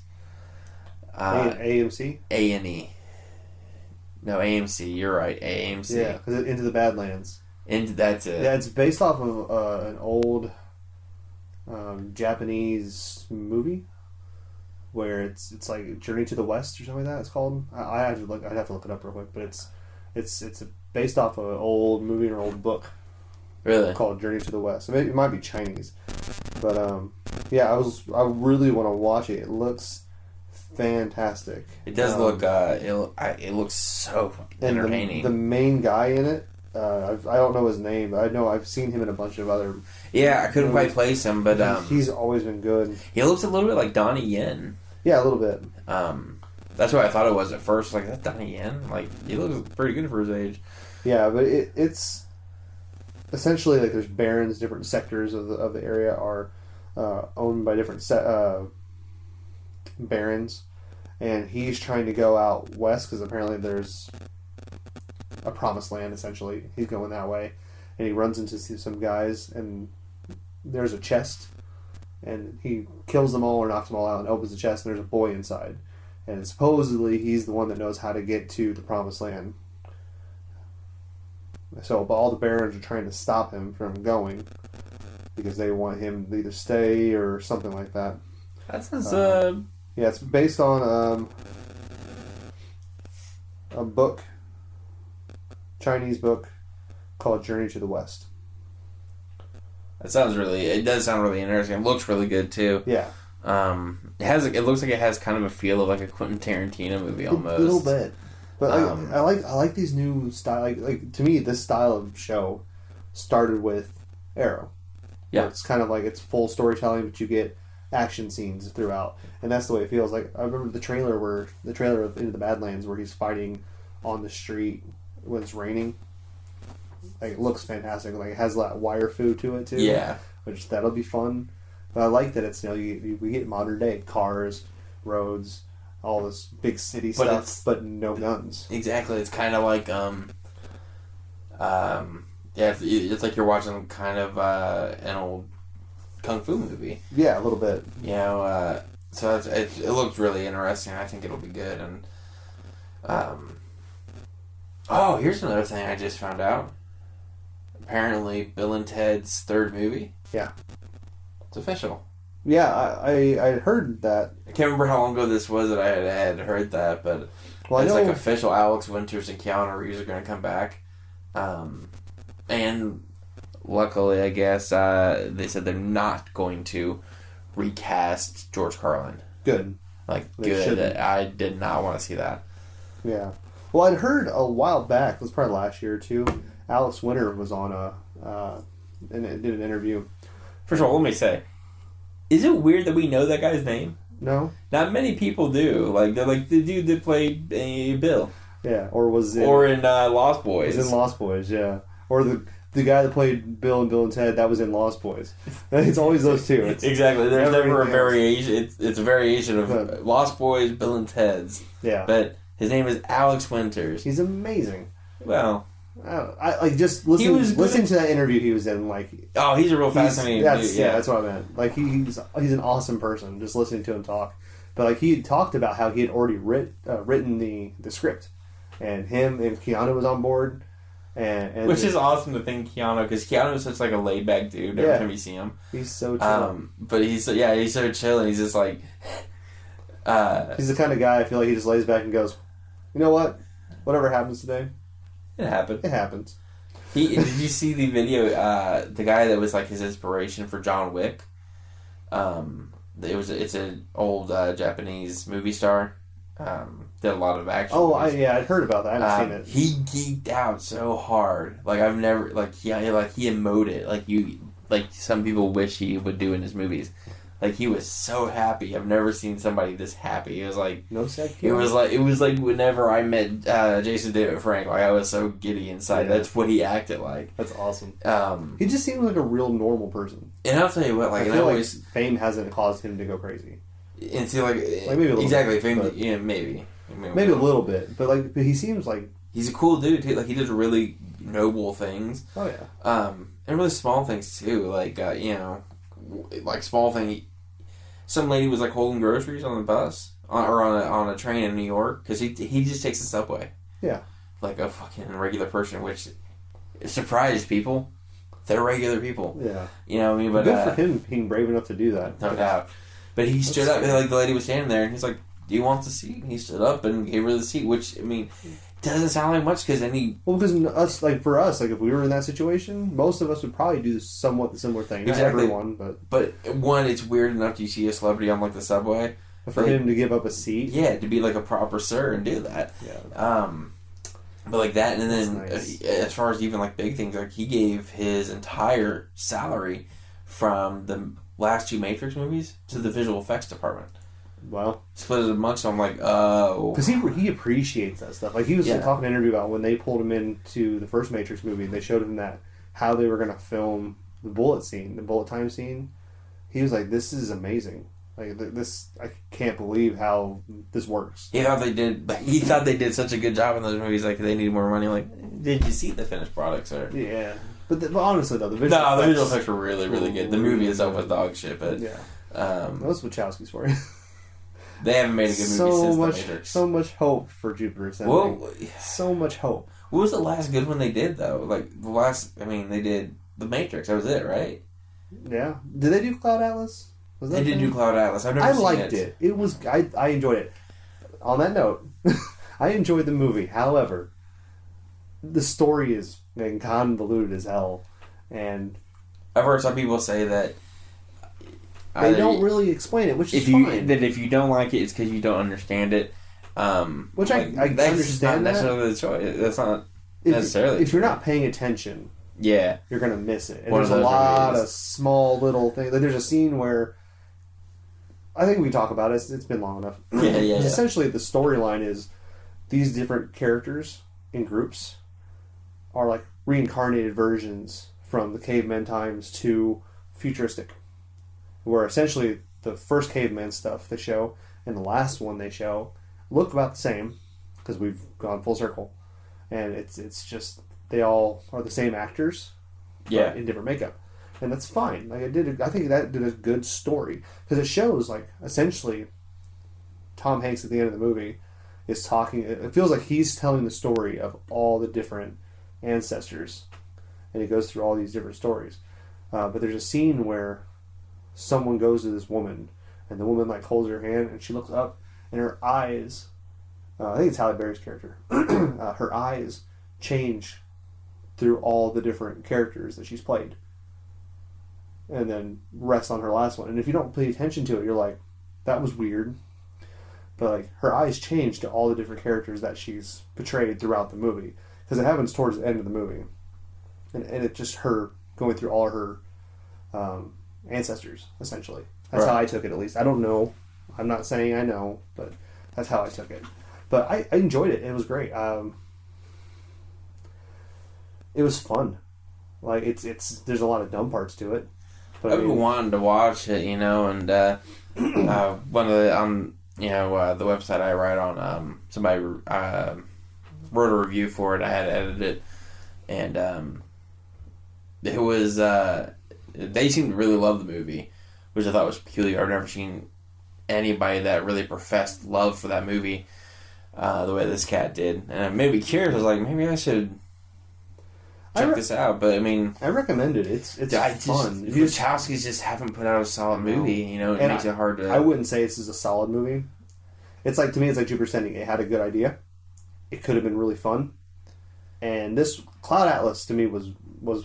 AMC? A&E. No, AMC. You're right. AMC. Yeah, because Into the Badlands. That's it. Yeah, it's based off of an old Japanese movie where it's like Journey to the West or something like that. It's called. I'd have to look it up real quick, but it's based off of an old movie or old book. Really? Called Journey to the West. It might be Chinese, but yeah, I really want to watch it. It looks fantastic. It does look. It looks so entertaining. The main guy in it, I don't know his name, but I know I've seen him in a bunch of other. Yeah, I couldn't quite place him, but he's always been good. He looks a little bit like Donnie Yen. Yeah, a little bit. That's what I thought it was at first. Like, that's Donnie Yen. Like, he looks pretty good for his age. Yeah, but it's essentially like there's barons. Different sectors of the area are owned by different barons, and he's trying to go out west because apparently there's a promised land. Essentially, he's going that way, and he runs into some guys, and there's a chest, and he kills them all or knocks them all out and opens the chest, and there's a boy inside, and supposedly he's the one that knows how to get to the promised land. So, but all the barons are trying to stop him from going because they want him to either stay or something like that. That sounds. Yeah, it's based on a book, Chinese book called Journey to the West. It does sound really interesting. It looks really good too. Yeah. It looks like it has kind of a feel of like a Quentin Tarantino movie almost. A little bit. But I like these new style. Like to me, this style of show started with Arrow. Yeah, it's kind of like it's full storytelling, but you get action scenes throughout, and that's the way it feels. Like I remember the trailer of Into the Badlands where he's fighting on the street when it's raining. Like it looks fantastic. Like it has that wire food to it too. Yeah, which that'll be fun. But I like that it's we get modern day cars, roads, all this big city stuff, but no guns. Exactly. It's kind of like yeah, it's like you're watching kind of an old kung fu movie. Yeah, a little bit. You know, so it looks really interesting. I think it'll be good. And here's another thing I just found out. Apparently, Bill and Ted's third movie. Yeah, it's official. Yeah, I heard that. I can't remember how long ago this was that I had heard that, but it's like official. Alex Winters and Keanu Reeves are going to come back. And luckily, I guess, they said they're not going to recast George Carlin. Good. Good. Shouldn't. I did not want to see that. Yeah. Well, I'd heard a while back, it was probably last year or two, Alex Winter was on and did an interview. First of all, let me say, is it weird that we know that guy's name? No. Not many people do. Like, they're like the dude that played Bill. Yeah, or in Lost Boys. Was in Lost Boys, yeah. Or the guy that played Bill and Ted, that was in Lost Boys. It's always those two. Exactly. There's never a variation. It's a variation of Lost Boys, Bill and Ted's. Yeah. But his name is Alex Winters. He's amazing. Well, I like just listening to that interview he was in. Like, oh, he's a real fascinating dude. Yeah, that's what I meant. Like he's an awesome person. Just listening to him talk, but like he had talked about how he had already written the script, and him and Keanu was on board, and which is awesome to think Keanu, because Keanu is such like a laid back dude. Every time you see him, he's so chill. But he's so chill, and he's just like he's the kind of guy I feel like he just lays back and goes, you know what, whatever happens today. It happened. It happens. Did you see the video? The guy that was like his inspiration for John Wick. It's an old Japanese movie star. Did a lot of action. Oh, I'd heard about that. I haven't seen it. He geeked out so hard. Like I've never he emoted like some people wish he would do in his movies. Like he was so happy. I've never seen somebody this happy. It was like no sad. It was like whenever I met Jason David Frank. Like I was so giddy inside. Yeah. That's what he acted like. That's awesome. He just seems like a real normal person. And I'll tell you what, like, I feel like fame hasn't caused him to go crazy. And see, like maybe a little exactly bit, fame. But, yeah, maybe a little bit, but he seems like he's a cool dude too. Like he does really noble things. Oh yeah. And really small things too. Like like small thing. Some lady was like holding groceries on the bus or on a train in New York because he just takes the subway. Yeah. Like a fucking regular person, which surprised people. They're regular people. Yeah. You know what I mean? But good for him being brave enough to do that. No doubt. But he stood up, and like the lady was standing there, and he's like, "Do you want the seat?" And he stood up and gave her the seat. Which, I mean, doesn't sound like much because any. Well, because for us, like if we were in that situation, most of us would probably do somewhat the similar thing. Exactly. Not everyone, but one, it's weird enough you see a celebrity on like the subway. For him to give up a seat, yeah, to be like a proper sir and do that. Yeah. But like that, and then nice. As far as even like big things, like he gave his entire salary from the last 2 Matrix movies to the visual effects department. Well, split it amongst them. I'm like, oh, because he appreciates that stuff. Like he was talking in an interview about when they pulled him into the first Matrix movie, and they showed him that how they were going to film the bullet time scene. He was like, "This is amazing." Like this, I can't believe how this works. He thought they did such a good job in those movies. Like they need more money. Like, did you see the finished product, sir? Yeah, but honestly though, the visual effects were really, really good. The movie itself was dog shit, but yeah, those Wachowskis for you. They haven't made a good movie since The Matrix. So much hope for Jupiter Ascending. Well, so much hope. What was the last good one they did though? Like they did The Matrix. That was it, right? Yeah. Did they do Cloud Atlas? They did do Cloud Atlas. I've never seen it. I liked it. It was I enjoyed it. On that note, I enjoyed the movie. However, the story is convoluted as hell, and I've heard some people say that they don't really explain it, which is fine. That if you don't like it, it's because you don't understand it. Which I understand not necessarily the choice. That's not necessarily. If you're not paying attention, you're gonna miss it. And there's a lot of small little things. Like there's a scene where I think we can talk about it. It's been long enough. Yeah. Essentially, the storyline is these different characters in groups are like reincarnated versions from the caveman times to futuristic. Where essentially the first caveman stuff they show and the last one they show look about the same because we've gone full circle, and it's just they all are the same actors, but in different makeup. And that's fine. Like I think that did a good story because it shows like essentially Tom Hanks at the end of the movie is talking. It feels like he's telling the story of all the different ancestors, and he goes through all these different stories. But there's a scene where someone goes to this woman, and the woman like holds her hand, and she looks up, and her eyes. I think it's Halle Berry's character. Her eyes change through all the different characters that she's played. And then rest on her last one. And if you don't pay attention to it, you're like, that was weird. But like her eyes change to all the different characters that she's portrayed throughout the movie. Because it happens towards the end of the movie. And it's just her going through all her ancestors, essentially. That's how I took it, at least. I don't know. I'm not saying I know, but that's how I took it. But I enjoyed it. It was great. It was fun. Like it's there's a lot of dumb parts to it. But I've been wanting to watch it, and one of the the website I write on, somebody wrote a review for it. I had to edit it, and it was they seemed to really love the movie, which I thought was peculiar. I've never seen anybody that really professed love for that movie the way this cat did, and it made me curious. I was like, maybe I should check this out. But I mean, I recommend it. It's fun. The Wachowskis just haven't put out a solid movie. It makes it hard to. I wouldn't say this is a solid movie. It's like, to me, it's like Jupiter Ascending. It had a good idea. It could have been really fun. And this Cloud Atlas to me was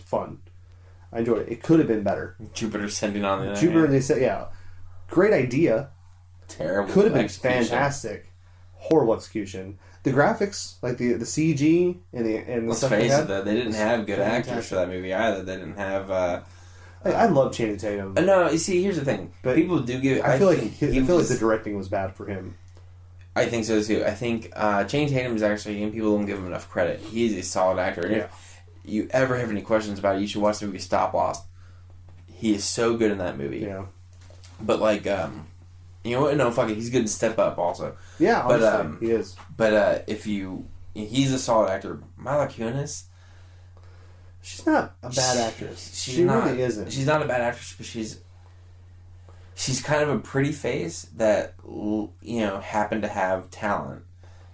fun. I enjoyed it. It could have been better. Jupiter Ascending on the other Jupiter, hand. they said, great idea. Terrible. Could have been fantastic. Horrible execution. The graphics, like the CG and the Let's stuff face it, though, they didn't have good fantastic. actors for that movie either. They didn't have. I love Channing Tatum. No, you see, here's the thing. But people do give. I feel like the directing was bad for him. I think so too. I think Channing Tatum is actually, and people don't give him enough credit. He's a solid actor. And if you ever have any questions about it, you should watch the movie Stop Loss. He is so good in that movie. Yeah. But like, you know what? No, fuck it. He's good in Step Up also. Yeah, but he is. But he's a solid actor. Mila Kunis. She's not a bad actress. She really isn't. She's not a bad actress, but she's kind of a pretty face that happened to have talent.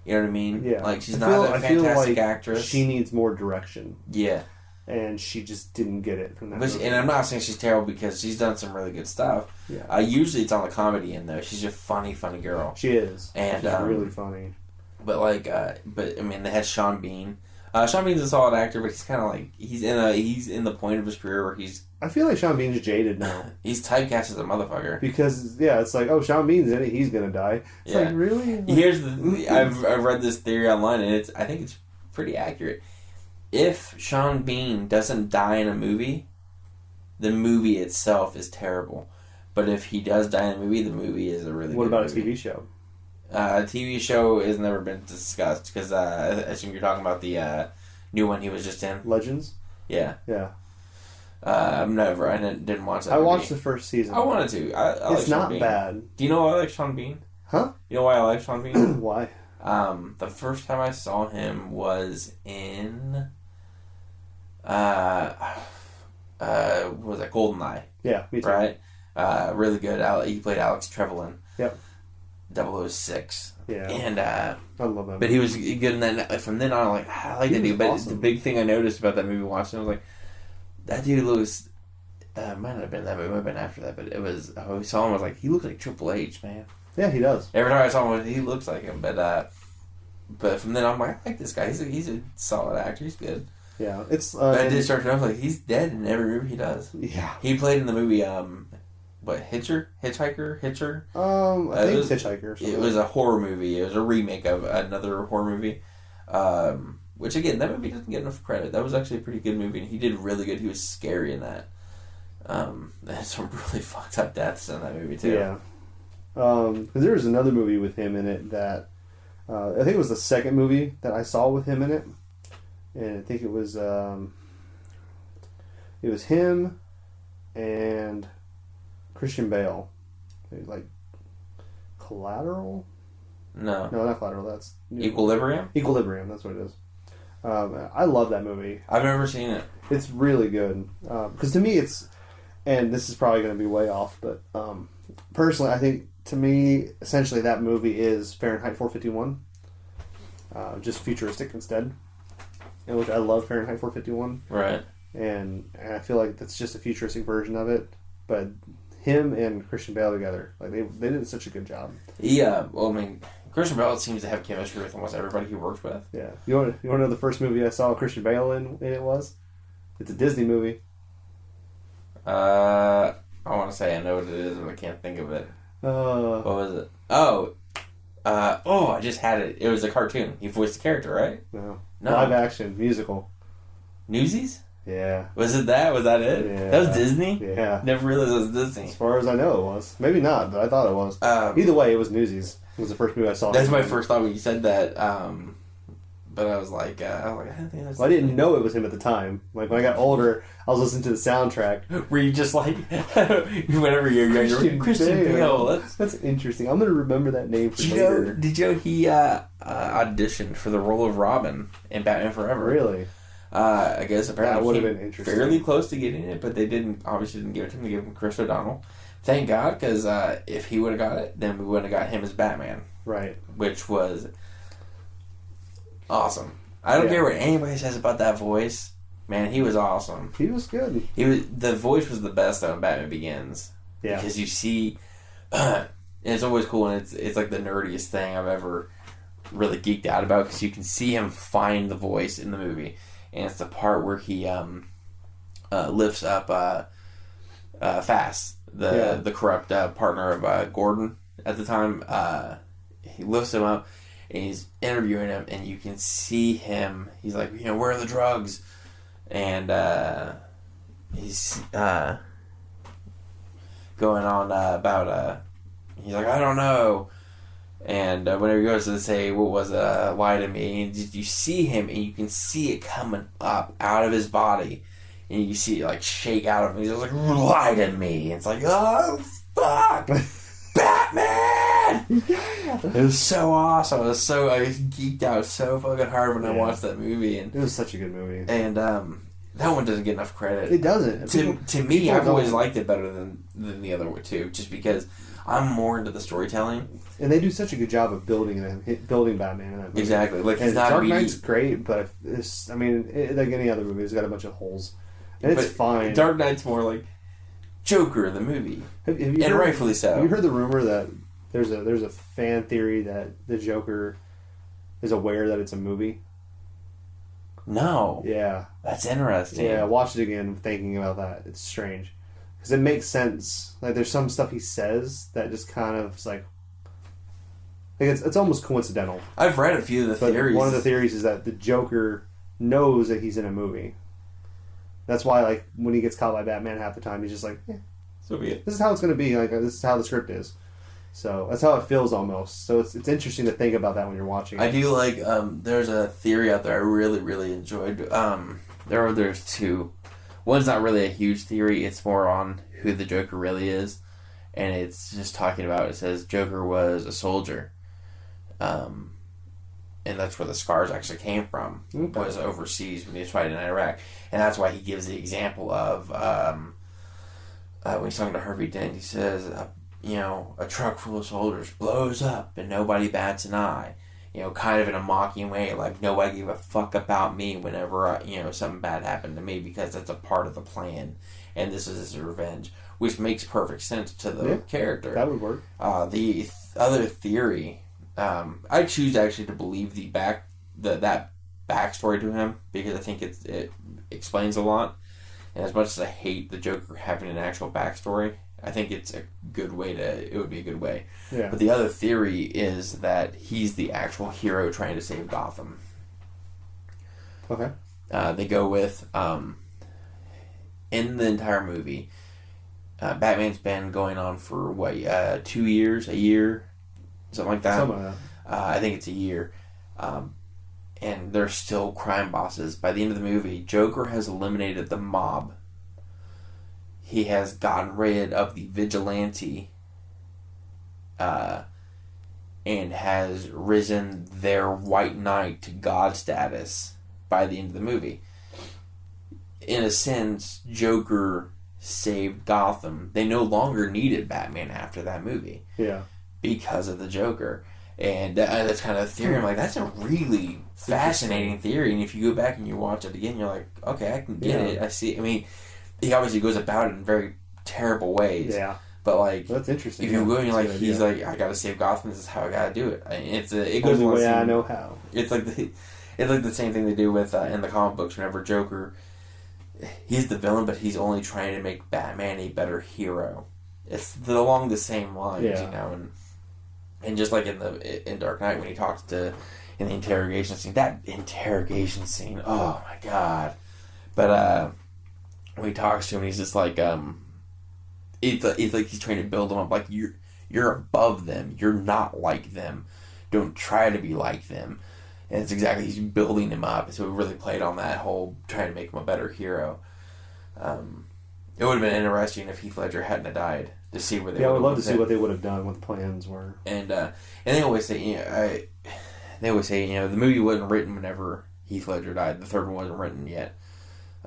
You know what I mean? Yeah. Like she's not a fantastic actress. She needs more direction. Yeah. And she just didn't get it from that movie. And I'm not saying she's terrible because she's done some really good stuff. Yeah. Usually it's on the comedy end though. She's a funny girl. She is. And she's really funny. but I mean, they had Sean Bean. Sean Bean's a solid actor, but he's kind of like he's in the point of his career where I feel like Sean Bean's jaded now. He's typecast as a motherfucker because it's like, oh, Sean Bean's in it, he's gonna die. It's like, really? Here's I've read this theory online, and I think it's pretty accurate. If Sean Bean doesn't die in a movie, the movie itself is terrible. But if he does die in a movie, the movie is a really good movie. What about a TV show? A TV show has never been discussed because I assume you're talking about the new one he was just in. Legends? Yeah. Yeah. I didn't watch that I movie. watched the first season. I wanted to. I it's not bad. Do you know why I like Sean Bean? Huh? You know why I like Sean Bean? Why? The first time I saw him was in what was that, GoldenEye? Yeah, me too. Right? Really good. He played Alex Trevelyan. Yep. 006. Yeah. And I love that. But he was good in that. From then on, I'm like, I like that dude. But awesome. The big thing I noticed about that movie watching, I was like, that dude looks. Might not have been that movie. Might have been after that. But it was. I always saw him. I was like, he looks like Triple H, man. Yeah, he does. Every time I saw him, he looks like him. But from then on, I'm like, I like this guy. He's a solid actor. He's good. Yeah, it's. But I did start to know, like, he's dead in every movie he does. Yeah. He played in the movie. Hitcher? I think it's Hitchhiker. It was a horror movie. It was a remake of another horror movie. Which, again, that movie doesn't get enough credit. That was actually a pretty good movie, and he did really good. He was scary in that. There's some really fucked up deaths in that movie, too. Yeah. Because there was another movie with him in it that... I think it was the second movie that I saw with him in it. And I think it was him and... Christian Bale. Like Collateral? No, not Collateral. That's Equilibrium. Equilibrium. That's what it is. I love that movie. I've never seen it. It's really good because to me it's, and this is probably going to be way off, but personally, I think to me essentially that movie is Fahrenheit 451, just futuristic instead, in which I love Fahrenheit 451. Right. And I feel like that's just a futuristic version of it, but. Him and Christian Bale together, like they did such a good job. Yeah, well, I mean, Christian Bale seems to have chemistry with almost everybody he works with. Yeah, you want to know the first movie I saw Christian Bale in? It was. It's a Disney movie. I want to say I know what it is, but I can't think of it. What was it? I just had it. It was a cartoon. He voiced the character, right? No. Live action musical. Newsies? Yeah. Was it that? Was that it? Yeah. That was Disney? Yeah. Never realized it was Disney. As far as I know, it was. Maybe not, but I thought it was. Either way, it was Newsies. It was the first movie I saw. That's my first thought when you said that. But I was like, I don't think that's. Well, I didn't know it was him at the time. Like when I got older, I was listening to the soundtrack. Were you just like, whenever you're younger, Christian Bale? That's interesting. I'm gonna remember that name for later. Did you know he auditioned for the role of Robin in Batman Forever? Really? I guess apparently that would have been interesting. Fairly close to getting it, but they obviously didn't give it to him. They gave him Chris O'Donnell. Thank God, because if he would have got it, then we would have got him as Batman. Right. Which was awesome. I don't care what anybody says about that voice. Man, he was awesome. He was good. The voice was the best though in Batman Begins. Yeah. Because you see, and it's always cool, and it's like the nerdiest thing I've ever really geeked out about, because you can see him find the voice in the movie. And it's the part where he lifts up Fast, the corrupt partner of Gordon at the time. He lifts him up, and he's interviewing him, and you can see him. He's like, where are the drugs? And he's going on about, he's like, I don't know. And whenever he goes to say, what was it, lie to me, and you see him, and you can see it coming up out of his body, and you see it like shake out of him. He's just like, lie to me. And it's like, oh, fuck, Batman! Yeah. It was so awesome. I geeked out so fucking hard when I watched that movie. And it was such a good movie. And that one doesn't get enough credit. It doesn't. To me, I've always liked it better than the other one, too, just because I'm more into the storytelling. And they do such a good job of building Batman in that movie. Exactly. Like, and Dark Knight's great, but like any other movie, it's got a bunch of holes. And it's fine. Dark Knight's more like Joker, the movie. Have you heard, rightfully so. Have you heard the rumor that there's a fan theory that the Joker is aware that it's a movie. No. Yeah. That's interesting. Yeah, watch it again thinking about that. It's strange. Because it makes sense. Like, there's some stuff he says that just kind of is like it's almost coincidental. I've read a few of the theories. One of the theories is that the Joker knows that he's in a movie. That's why, like, when he gets caught by Batman half the time, he's just like, so be it. This is how it's going to be. Like, this is how the script is. So that's how it feels almost. So it's interesting to think about that when you're watching it. I do like, there's a theory out there I really, really enjoyed. There's two. One's not really a huge theory. It's more on who the Joker really is. And it's just talking about, it says Joker was a soldier. And that's where the scars actually came from. Okay. Was overseas when he was fighting in Iraq. And that's why he gives the example of, when he's talking to Harvey Dent, he says, a truck full of soldiers blows up and nobody bats an eye. Kind of in a mocking way, like nobody gave a fuck about me whenever, something bad happened to me because that's a part of the plan. And this is his revenge, which makes perfect sense to the character. That would work. The other theory, I choose actually to believe that backstory to him because I think it explains a lot. And as much as I hate the Joker having an actual backstory, I think it would be a good way. Yeah. But the other theory is that he's the actual hero trying to save Gotham. Okay. They go with, in the entire movie, Batman's been going on for, 2 years, a year? Something like that. Something like that. I think it's a year. And they're still crime bosses. By the end of the movie, Joker has eliminated the mob. He has gotten rid of the vigilante. And has risen their White Knight to God status by the end of the movie. In a sense, Joker saved Gotham. They no longer needed Batman after that movie. Yeah. Because of the Joker. And that's kind of a theory. I'm like, that's a really fascinating theory. And if you go back and you watch it again, you're like, okay, I can get it. I see. I mean, he obviously goes about it in very terrible ways. Yeah. But, like, that's interesting. If you go and you're like, he's like, I gotta save Gotham, this is how I gotta do it. It goes the way I know how. It's like the same thing they do with, in the comic books, whenever Joker, he's the villain, but he's only trying to make Batman a better hero. It's along the same lines, and just like in Dark Knight when he talks to in the interrogation scene, oh my god! But when he talks to him, he's just like it's like he's trying to build him up, like you're above them, you're not like them, don't try to be like them, and it's exactly he's building him up. So we really played on that whole trying to make him a better hero. It would have been interesting if Heath Ledger hadn't died. To see where they I would love to see what they would have done, what the plans were. And they always say, the movie wasn't written whenever Heath Ledger died. The third one wasn't written yet.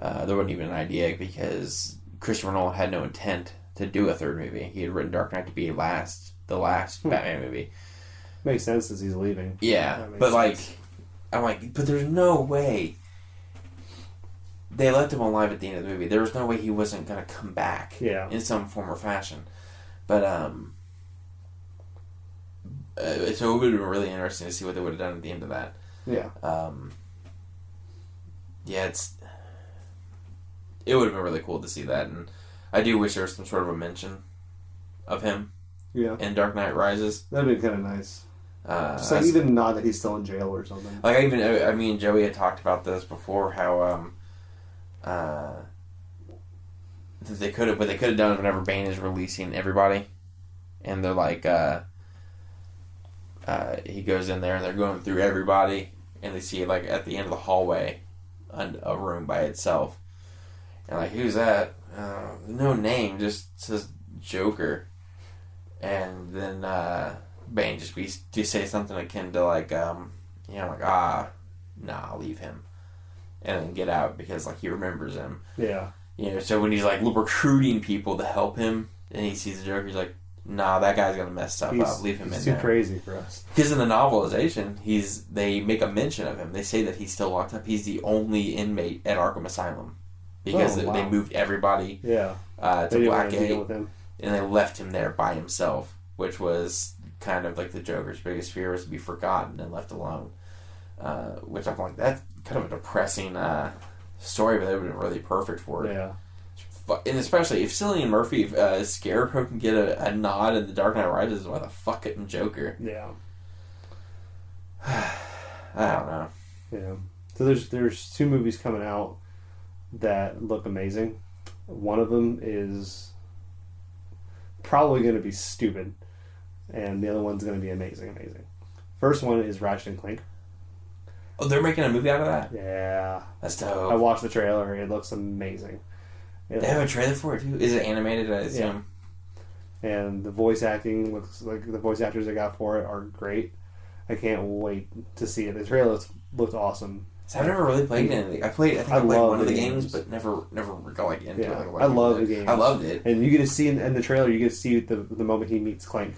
There wasn't even an idea because Christopher Nolan had no intent to do a third movie. He had written Dark Knight to be the last Batman movie. Makes sense since he's leaving. Yeah, but sense. But there's no way. They left him alive at the end of the movie. There was no way he wasn't going to come back in some form or fashion. But, so it would have been really interesting to see what they would have done at the end of that. Yeah. It would have been really cool to see that. And I do wish there was some sort of a mention of him in Dark Knight Rises. That would be kind of nice. Just like even not that he's still in jail or something. Like, me and Joey had talked about this before, how, they could have done whenever Bane is releasing everybody, and they're like, he goes in there and they're going through everybody, and they see like at the end of the hallway, a room by itself, and like, who's that? No name, just says Joker, and then Bane just say something akin to like, nah, I'll leave him. And then get out because like he remembers him. Yeah. So when he's like recruiting people to help him, and he sees the Joker, he's like, "Nah, that guy's gonna mess stuff up. Leave him in there." He's too crazy for us. Because in the novelization, they make a mention of him. They say that he's still locked up. He's the only inmate at Arkham Asylum because they moved everybody to Blackgate, and they left him there by himself, which was kind of like the Joker's biggest fear, was to be forgotten and left alone. which I'm like, that's kind of a depressing story, but that would have been really perfect for it. Yeah. And especially if Cillian Murphy, if Scarecrow can get a nod in The Dark Knight Rises, why the fuck couldn't Joker? Yeah. I don't know. Yeah. So there's 2 movies coming out that look amazing. One of them is probably going to be stupid, and the other one's going to be amazing. First one is Ratchet and Clank. Oh, they're making a movie out of that? Yeah. That's dope. I watched the trailer. It looks amazing. They have a trailer for it, too? Is it animated, I assume? Yeah. And the voice acting looks like the voice actors they got for it are great. I can't wait to see it. The trailer looks awesome. So I've never really played anything. I played one of the games, but never got like into yeah. it. I love the game. I loved it. And you get to see in the trailer, you get to see the moment he meets Clank.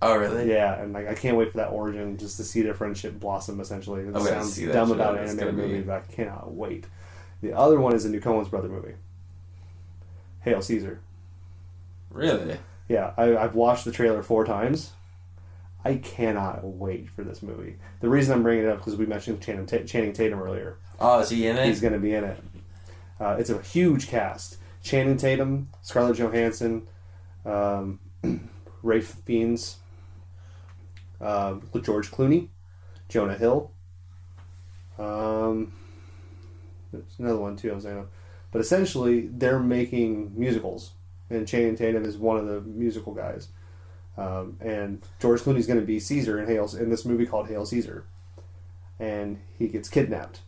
Oh, really? Yeah, and like I can't wait for that origin, just to see their friendship blossom. Essentially, it sounds dumb about an animated movie, but I cannot wait. The other one is a new Coen's brother movie, Hail Caesar. Really? Yeah, I've watched the trailer 4 times. I cannot wait for this movie. The reason I'm bringing it up is because we mentioned Channing Tatum earlier. Oh, is he in it? He's going to be in it. It's a huge cast: Channing Tatum, Scarlett Johansson, Ralph Fiennes, George Clooney, Jonah Hill. There's another one too I was saying, but essentially they're making musicals, and Channing Tatum is one of the musical guys. And George Clooney's going to be Caesar in this movie called Hail Caesar, and he gets kidnapped,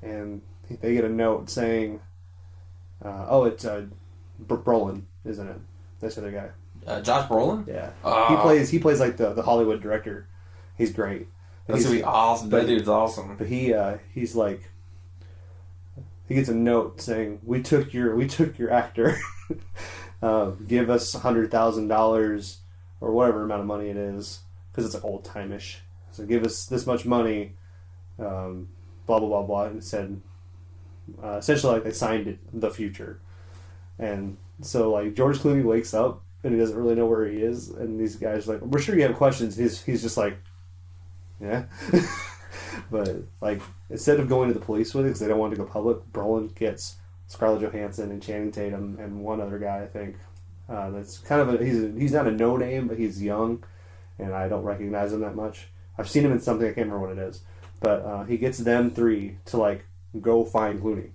and they get a note saying, it's Brolin, isn't it? That's the other guy. Josh Brolin? Yeah. He plays like the Hollywood director. He's great. That's gonna be awesome. That dude's awesome. But he's like, he gets a note saying, we took your actor. Give us $100,000 or whatever amount of money it is, because it's like old time-ish. So give us this much money, blah blah blah blah, and it said essentially like they signed it the future. And so like George Clooney wakes up and he doesn't really know where he is, and these guys are like, we're sure you have questions. He's just like, yeah. But like instead of going to the police with it because they don't want to go public, Brolin gets Scarlett Johansson and Channing Tatum and one other guy, I think. That's kind of he's not a no name, but he's young, and I don't recognize him that much. I've seen him in something, I can't remember what it is, but he gets them 3 to like go find Clooney.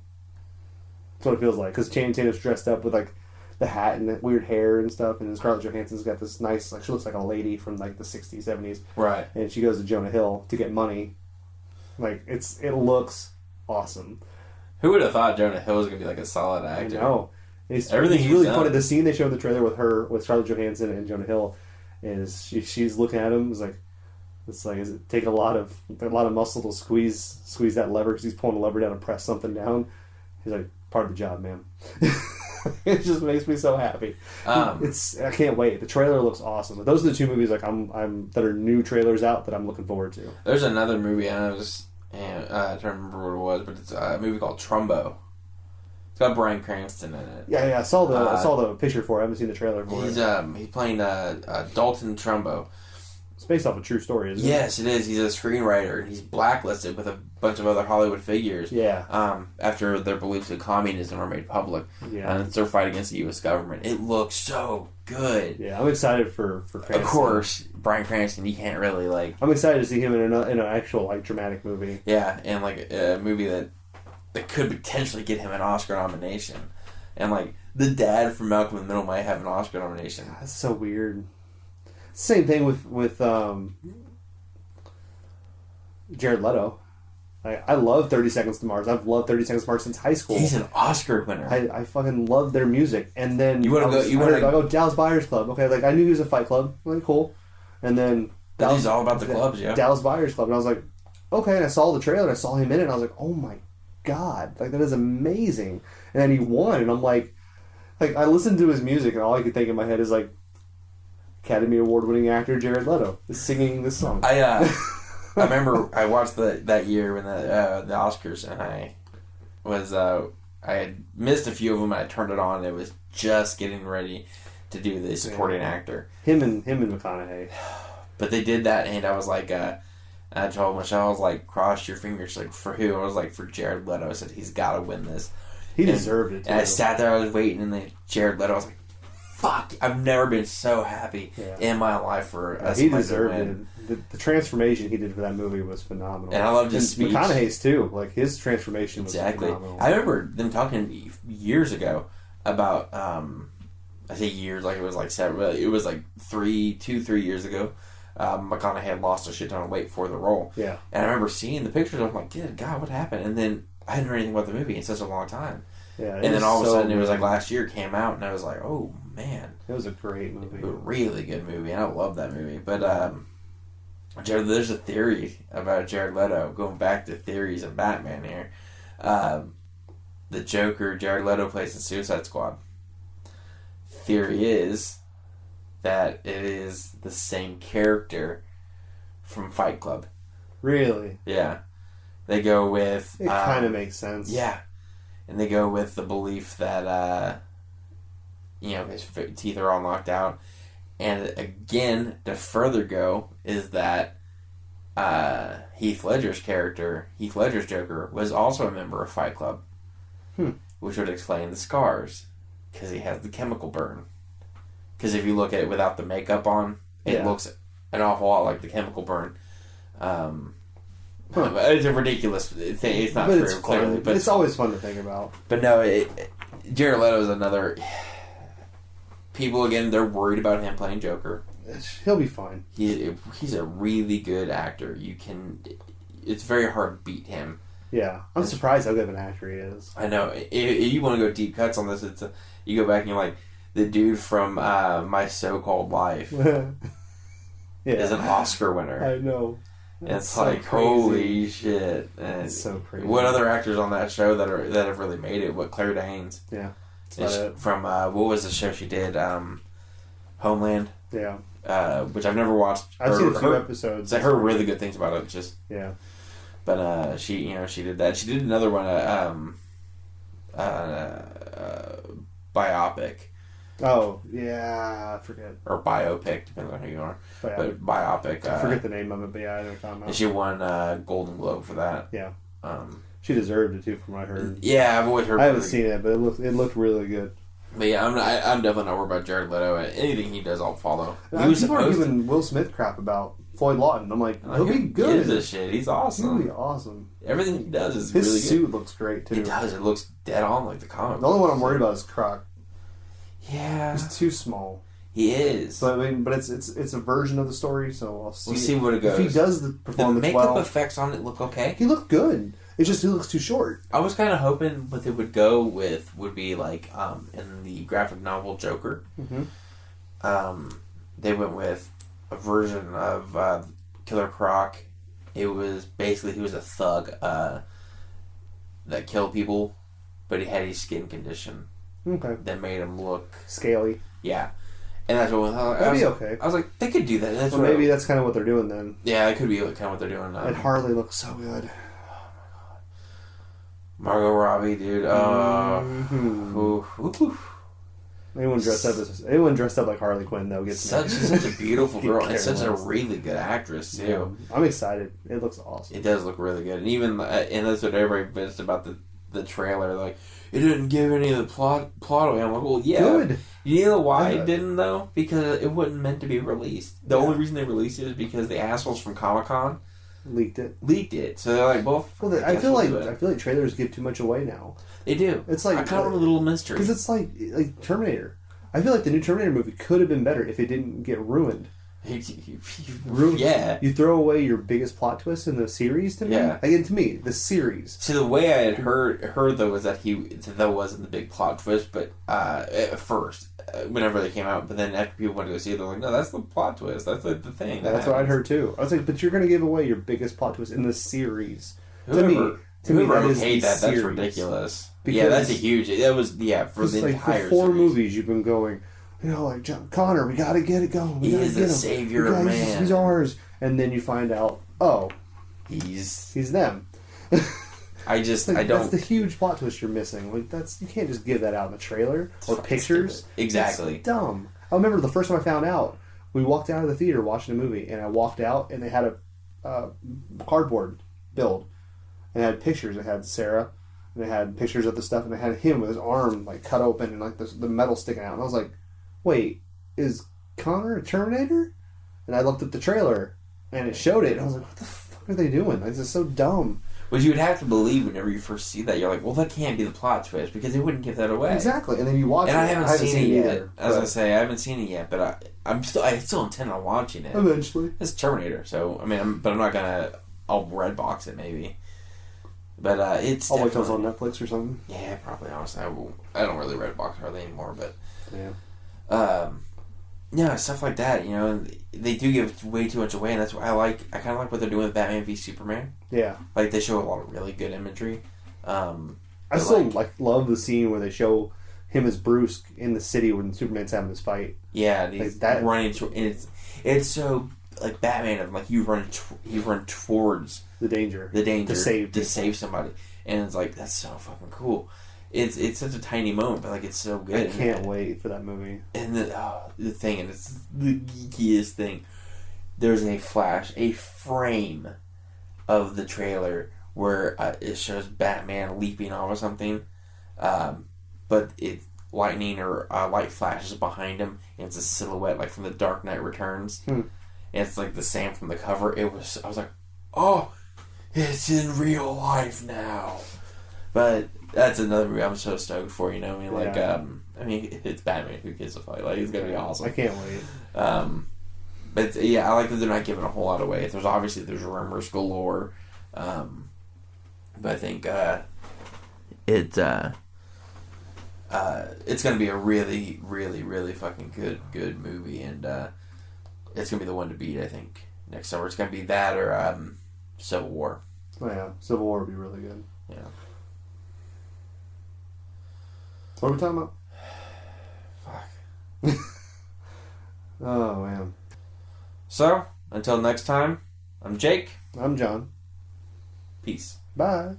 That's what it feels like, because Channing Tatum's dressed up with like the hat and the weird hair and stuff, and then Scarlett Johansson's got this nice, like she looks like a lady from like the 60s, 70s, right? And she goes to Jonah Hill to get money. Like it looks awesome. Who would have thought Jonah Hill was gonna be like a solid actor? I know. It's really funny. The scene they showed in the trailer with Scarlett Johansson and Jonah Hill is she's looking at him. It's like is it take a lot of muscle to squeeze that lever because he's pulling the lever down and press something down. He's like, part of the job, man. It just makes me so happy. I can't wait. The trailer looks awesome. But those are the 2 movies like I'm that are new trailers out that I'm looking forward to. There's another movie I don't remember what it was, but it's a movie called Trumbo. It's got Bryan Cranston in it. Yeah. I saw the picture for it. I haven't seen the trailer for it. He's playing Dalton Trumbo. It's based off a true story, isn't it? Yes, it is. He's a screenwriter. He's blacklisted with a bunch of other Hollywood figures. Yeah. After their beliefs of communism were made public. Yeah. And it's their fight against the U.S. government. It looks so good. Yeah, I'm excited for Cranston. Of course, Bryan Cranston. You can't really like. I'm excited to see him in an actual like dramatic movie. Yeah, and like a movie that could potentially get him an Oscar nomination, and like the dad from Malcolm in the Middle might have an Oscar nomination. That's so weird. Same thing with Jared Leto. I love 30 Seconds to Mars. I've loved 30 Seconds to Mars since high school. He's an Oscar winner. I fucking love their music. And then you want to go Dallas Buyers Club. Okay, like I knew he was a Fight Club. Like cool. And then he's all about the clubs, yeah. Dallas Buyers Club, and I was like, okay. And I saw the trailer. And I saw him in it. And I was like, oh my god, like that is amazing. And then he won, and I'm like I listened to his music, and all I could think in my head is like, Academy Award winning actor Jared Leto is singing this song. I remember I watched that year when the Oscars, and I had missed a few of them, and I turned it on, and it was just getting ready to do the supporting actor. Him and McConaughey. But they did that, and I was like, And I told Michelle, I was like, cross your fingers. Like, for who? I was like, for Jared Leto. I said, he's got to win this. He deserved it, too. And I sat there, I was waiting, and then Jared Leto, I was like, fuck. I've never been so happy in my life for a He deserved it. The transformation he did for that movie was phenomenal. And I loved his speech. McConaughey's, too. Like, his transformation was phenomenal. I remember them talking years ago about, I say years, like it was like 3 years ago. McConaughey had lost a shit ton of weight for the role. Yeah. And I remember seeing the pictures. I'm like, good God, what happened? And then I hadn't heard anything about the movie in such a long time. Yeah. And then all of a sudden, it was like last year came out, and I was like, oh, man. It was a great movie. A really good movie, and I love that movie. But there's a theory about Jared Leto, going back to theories of Batman here. The Joker Jared Leto plays in Suicide Squad. Theory is that it is the same character from Fight Club. Really? Yeah. They go with... It kind of makes sense. Yeah. And they go with the belief that, his teeth are all knocked out. And again, to further go, is that Heath Ledger's Joker, was also a member of Fight Club. Which would explain the scars. Because he has the chemical burn. Because if you look at it without the makeup on, it looks an awful lot like the chemical burn. It's a ridiculous thing. It's not true, clearly. But it's always fun to think about. But no, Jared Leto is another... People, again, they're worried about him playing Joker. He'll be fine. He's a really good actor. It's very hard to beat him. Yeah, I'm surprised how good of an actor he is. I know. If you want to go deep cuts on this, you go back and you're like, the dude from My So-Called Life is an Oscar winner. I know. It's so like, crazy. Holy shit. And it's so crazy. What other actors on that show that have really made it? What, Claire Danes? Yeah. From, what was the show she did? Homeland? Yeah. Which I've never watched. I've seen a few episodes. I heard really good things about it. Yeah. But she did that. She did another one, biopic. Oh yeah, I forget. Or biopic, depending on who you are. But biopic. I forget the name of it, but yeah, I know what you're talking about. And she won Golden Globe for that. Yeah. She deserved it too, from what I heard. Yeah, I've always heard. I haven't seen it, but it looked really good. But yeah, I'm definitely not worried about Jared Leto. Anything he does, I'll follow. People are giving Will Smith crap about Floyd Lawton. I'm like, he'll be good. Gives a shit. He's awesome. He'll be awesome. Everything he does is his really good. His suit looks great too. It does. It looks dead on like the comic. The only one I'm worried about is Croc. Yeah, he's too small. He is. But I mean, it's a version of the story, so I'll see. We'll see what it goes. If he does the performance the makeup effects on it look okay. He looked good. It's just he looks too short. I was kind of hoping what they would go with would be like in the graphic novel Joker. Mm-hmm. They went with a version of Killer Croc. It was basically he was a thug that killed people, but he had a skin condition. Okay. That made him look scaly. Yeah. And that's what that'd be okay. I was like, they could do that. Maybe that's kind of what they're doing then. Yeah, that could be kind of what they're doing. And Harley looks so good. Margot Robbie, dude. Anyone dressed up like Harley Quinn though gets she's such a beautiful girl and such a really good actress too. Yeah, I'm excited. It looks awesome. It does look really good, and even and that's what everybody bitched about the trailer. Like, it didn't give any of the plot away. I'm like, well, yeah. Good. You know why it didn't though? Because it wasn't meant to be released. The only reason they released it is because the assholes from Comic-Con leaked it. So they're like, well, I feel like trailers give too much away now. They do. It's like I kind of want a little mystery because it's like Terminator. I feel like the new Terminator movie could have been better if it didn't get ruined. Yeah, you throw away your biggest plot twist in the series to me. Again, to me, the series. See, the way I had heard though was that that wasn't the big plot twist, but at first, whenever they came out, but then after people went to go see it, they're like, no, that's the plot twist. That's the thing. That's what I'd heard too. I was like, but you're going to give away your biggest plot twist in the series. To me, that's ridiculous. Because that's a huge. That was for the entire. For 4 movies, you've been going. Connor, we gotta get it going. He is the savior of man. He's ours. And then you find out, he's them. I don't. That's the huge plot twist you're missing. Like you can't just give that out in the trailer or pictures. Stupid. Exactly. It's dumb. I remember the first time I found out, we walked out of the theater watching a movie, and I walked out, and they had cardboard build, and it had pictures. It had Sarah, and it had pictures of the stuff, and it had him with his arm like cut open and like the metal sticking out. And I was like, "Wait, is Connor a Terminator?" And I looked at the trailer, and it showed it. And I was like, "What the fuck are they doing? Like, this is so dumb." Which you would have to believe whenever you first see that. You're like, well, that can't be the plot twist because they wouldn't give that away. Exactly, and then you watch and it. I haven't seen it yet. Either, As I say, I haven't seen it yet, but I still intend on watching it eventually. It's Terminator, so I mean, I'm not gonna. I'll red box it maybe, but it's. I'll wait till it's on Netflix or something. Yeah, probably. Honestly, I don't really red box hardly anymore, but yeah. Yeah, stuff like that, you know, and they do give way too much away, and that's why I kind of like what they're doing with Batman v Superman. Yeah. Like, they show a lot of really good imagery. I still love the scene where they show him as Bruce in the city when Superman's having this fight. Yeah, and he's like that, running and it's so like Batman of like you run towards the danger to save somebody, and it's like that's so fucking cool. It's such a tiny moment, but like it's so good. I can't wait for that movie. And the thing, and it's the geekiest thing. There's a frame of the trailer where it shows Batman leaping off of something, but lightning or light flashes behind him, and it's a silhouette like from The Dark Knight Returns. And it's like the same from the cover. I was like, oh, it's in real life now. But that's another movie I'm so stoked for, you know what I mean? Like, yeah. I mean, it's Batman. Who gives a fuck? Like, it's gonna be awesome. I can't wait. But yeah, I like that they're not giving a whole lot away. There's rumors galore. But I think it's gonna be a really, really, really fucking good movie, and it's gonna be the one to beat. I think next summer it's gonna be that or Civil War. Oh yeah, Civil War would be really good. Yeah. What are we talking about? Fuck. Oh man. So until next time, I'm Jake. I'm John. Peace. Bye.